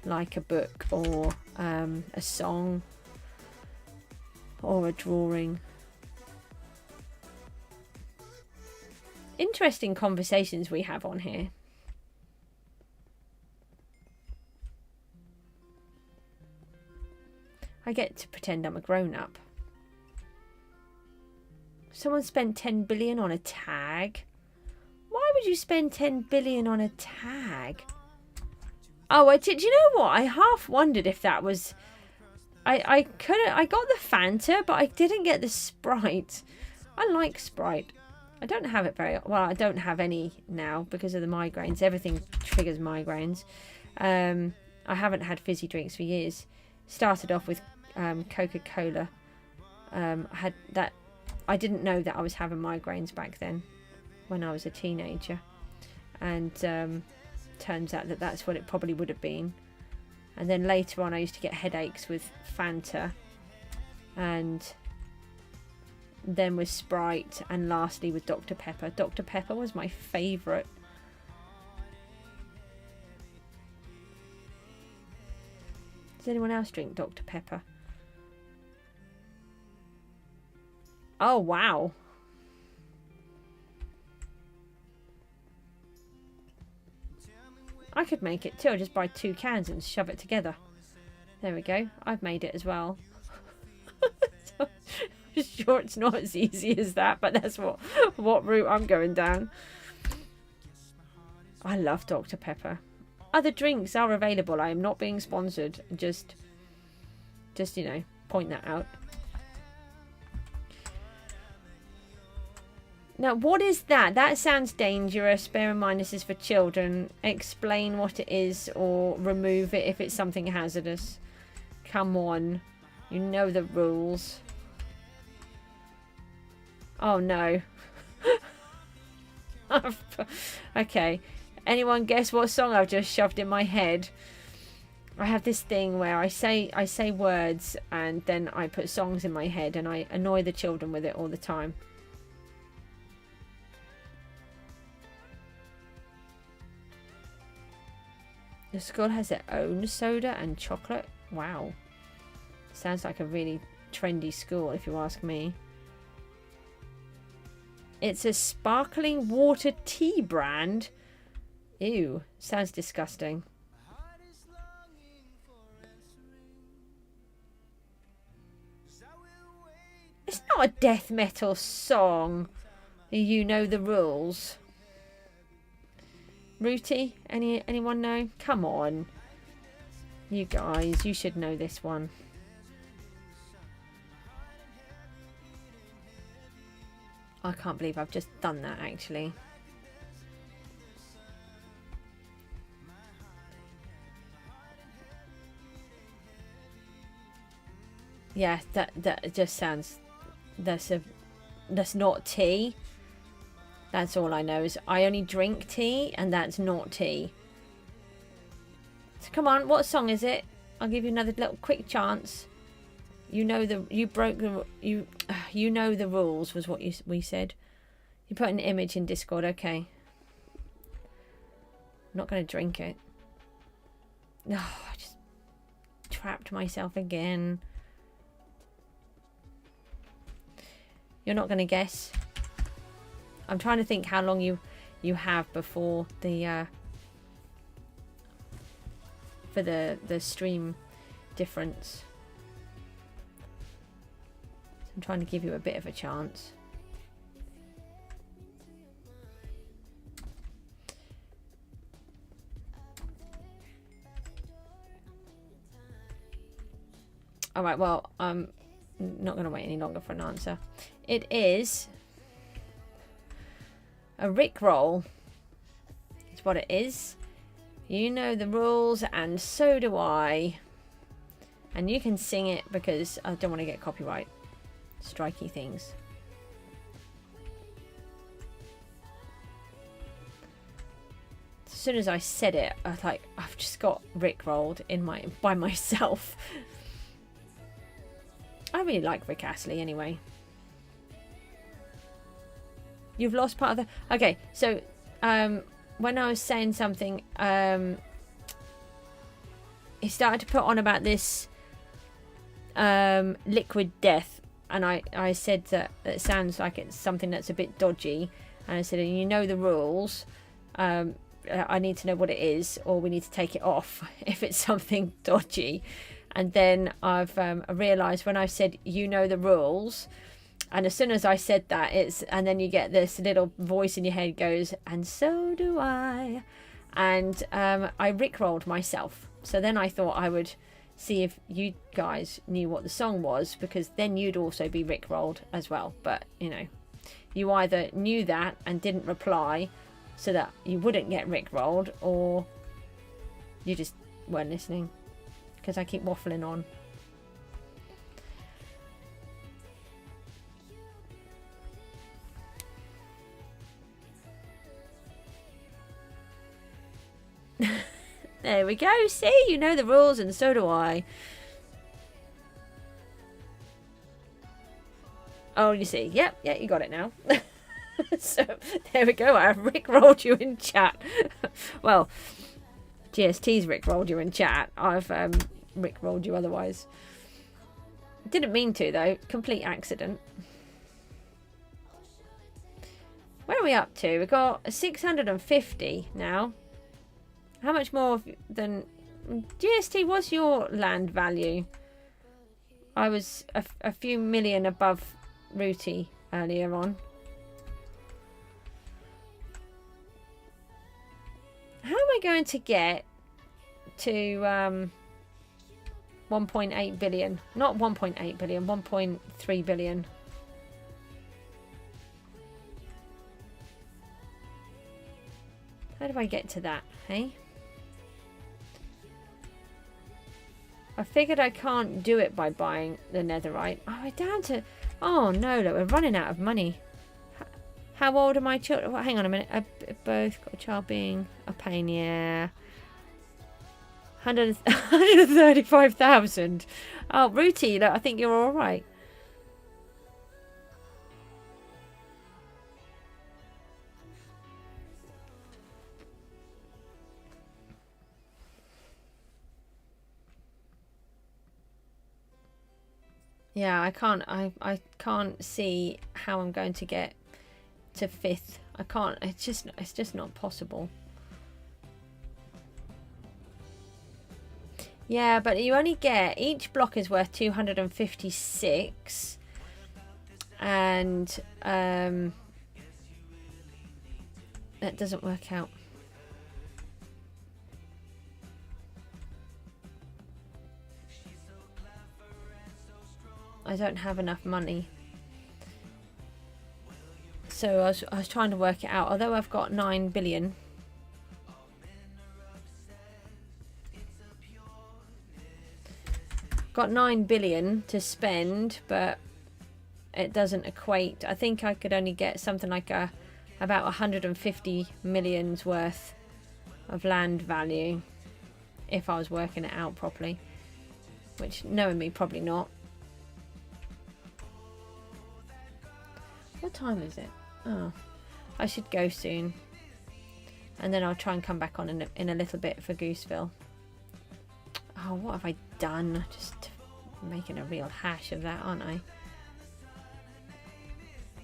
Speaker 1: like a book or a song or a drawing. Interesting conversations we have on here. I get to pretend I'm a grown-up. Someone spent 10 billion on a tag. Why would you spend 10 billion on a tag? Oh, did you know what? I half wondered if that was... I got the Fanta, but I didn't get the Sprite. I like Sprite. I don't have it very... Well, I don't have any now because of the migraines. Everything triggers migraines. I haven't had fizzy drinks for years. Started off with Coca-Cola. I didn't know that I was having migraines back then when I was a teenager. And turns out that that's what it probably would have been. And then later on I used to get headaches with Fanta. And then with Sprite. And lastly with Dr. Pepper. Dr. Pepper was my favourite. Does anyone else drink Dr. Pepper? Oh, wow. I could make it too. I'll just buy 2 cans and shove it together. There we go. I've made it as well. So, I'm sure it's not as easy as that, but that's what route I'm going down. I love Dr. Pepper. Other drinks are available. I am not being sponsored. Just you know, point that out. Now, what is that? That sounds dangerous. Bear in mind this is for children. Explain what it is or remove it if it's something hazardous. Come on. You know the rules. Oh, no. Okay. Anyone guess what song I've just shoved in my head? I have this thing where I say words and then I put songs in my head and I annoy the children with it all the time. The school has their own soda and chocolate. Wow. Sounds like a really trendy school if you ask me. It's a sparkling water tea brand. Ew, sounds disgusting. It's not a death metal song. You know the rules. Rooty, anyone know? Come on. You guys, you should know this one. I can't believe I've just done that actually. Yeah, that just sounds, that's not tea. That's all I know is I only drink tea and that's not tea. So come on, what song is it? I'll give you another little quick chance. You know you know the rules was what we said. You put an image in Discord, okay. I'm not going to drink it. No, I just trapped myself again. You're not going to guess. I'm trying to think how long you have before the for the stream difference. So I'm trying to give you a bit of a chance. All right, well, I'm not going to wait any longer for an answer. It is a Rickroll. It's what it is. You know the rules, and so do I. And you can sing it because I don't want to get copyright strikey things. As soon as I said it, I was like, I've just got Rickrolled by myself. I really like Rick Astley anyway. You've lost part of the... Okay, so when I was saying something, he started to put on about this liquid death. And I said that it sounds like it's something that's a bit dodgy. And I said, you know the rules. I need to know what it is, or we need to take it off if it's something dodgy. And then I've realised when I said, you know the rules, and as soon as I said that, and then you get this little voice in your head goes, and so do I. And I rickrolled myself. So then I thought I would see if you guys knew what the song was, because then you'd also be rickrolled as well. But, you know, you either knew that and didn't reply so that you wouldn't get rickrolled, or you just weren't listening. Because I keep waffling on. There we go. See, you know the rules, and so do I. Oh, you see. Yep, yeah, you got it now. So, there we go. I've rickrolled you in chat. Well, GST's rickrolled you in chat. I've rickrolled you otherwise. Didn't mean to, though. Complete accident. Where are we up to? We've got 650 now. How much more than... GST, what's your land value? I was a few million above Rooty earlier on. How am I going to get to 1.8 billion? Not 1.8 billion, 1.3 billion. How do I get to that, hey? I figured I can't do it by buying the netherite. Oh, we're down to... Oh, no, look, we're running out of money. How old are my children? Well, hang on a minute. Both got a child being a pain, yeah. 135,000. Oh, Rooty, look, I think you're all right. Yeah, I can't see how I'm going to get to 5th. I can't. It's just not possible. Yeah, but you only get, each block is worth 256, and that doesn't work out. I don't have enough money. So I was trying to work it out. Although I've got 9 billion. Got 9 billion to spend, but it doesn't equate. I think I could only get something like about 150 million's worth of land value if I was working it out properly. Which, knowing me, probably not. What time is it? Oh, I should go soon. And then I'll try and come back on in a little bit for Gooseville. Oh, what have I done? Just making a real hash of that, aren't I?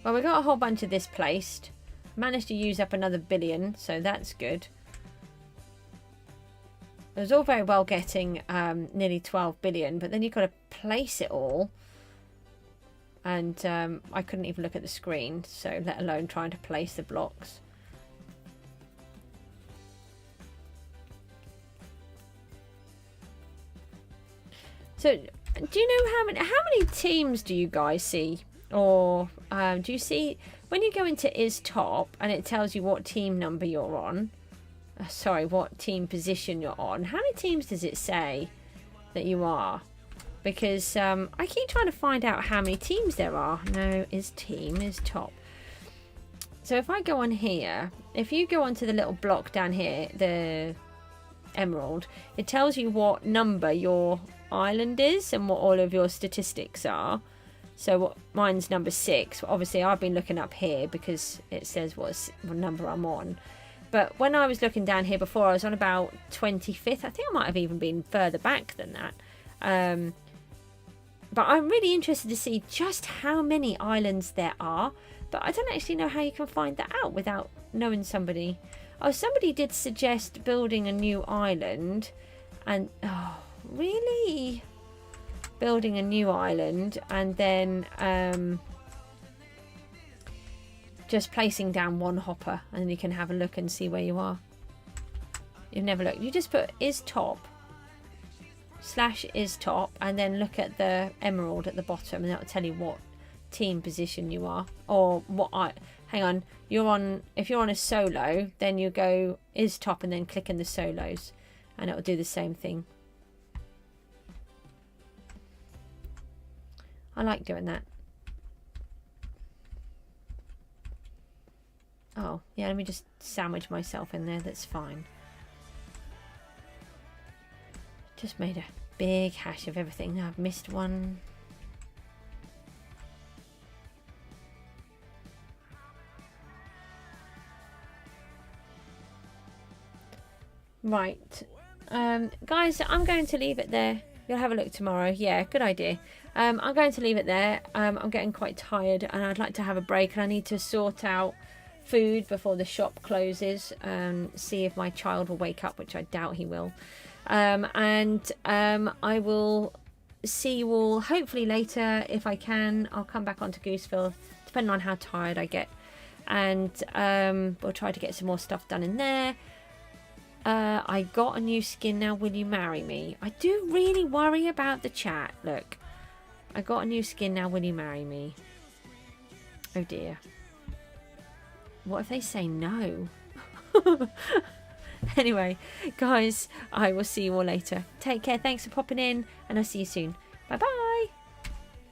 Speaker 1: Well, we got a whole bunch of this placed. Managed to use up another billion, so that's good. It was all very well getting nearly 12 billion, but then you've got to place it all. And I couldn't even look at the screen, so let alone trying to place the blocks. So, do you know how many teams do you guys see? Or do you see, when you go into Is Top and it tells you what team number you're on, sorry, what team position you're on, how many teams does it say that you are? Because I keep trying to find out how many teams there are. No, Is Top. So if I go on here, if you go onto the little block down here, the emerald, it tells you what number your island is and what all of your statistics are. So mine's number 6. Obviously, I've been looking up here because it says what number I'm on. But when I was looking down here before, I was on about 25th. I think I might have even been further back than that. But I'm really interested to see just how many islands there are. But I don't actually know how you can find that out without knowing somebody. Oh, somebody did suggest building a new island. And, oh, really? Building a new island and then just placing down one hopper. And then you can have a look and see where you are. You've never looked. You just put Is Top. /Is Top, and then look at the emerald at the bottom, and that'll tell you what team position you are, or what hang on, you're on. If you're on a solo, then you go Is Top and then click in the solos, and it'll do the same thing. I like doing that. Oh yeah, let me just sandwich myself in there. That's fine. Just made a big hash of everything. Now I've missed one. Right. Guys, I'm going to leave it there. You'll have a look tomorrow. Yeah, good idea. I'm going to leave it there. I'm getting quite tired and I'd like to have a break, and I need to sort out food before the shop closes and see if my child will wake up, which I doubt he will. I will see you all hopefully later if I can. I'll come back onto Gooseville depending on how tired I get, and we'll try to get some more stuff done in there. I got a new skin now. Will you marry me? I do really worry about the chat. Look, I got a new skin now. Will you marry me? Oh dear, what if they say no? Anyway, guys, I will see you all later. Take care. Thanks for popping in, and I'll see you soon. Bye bye.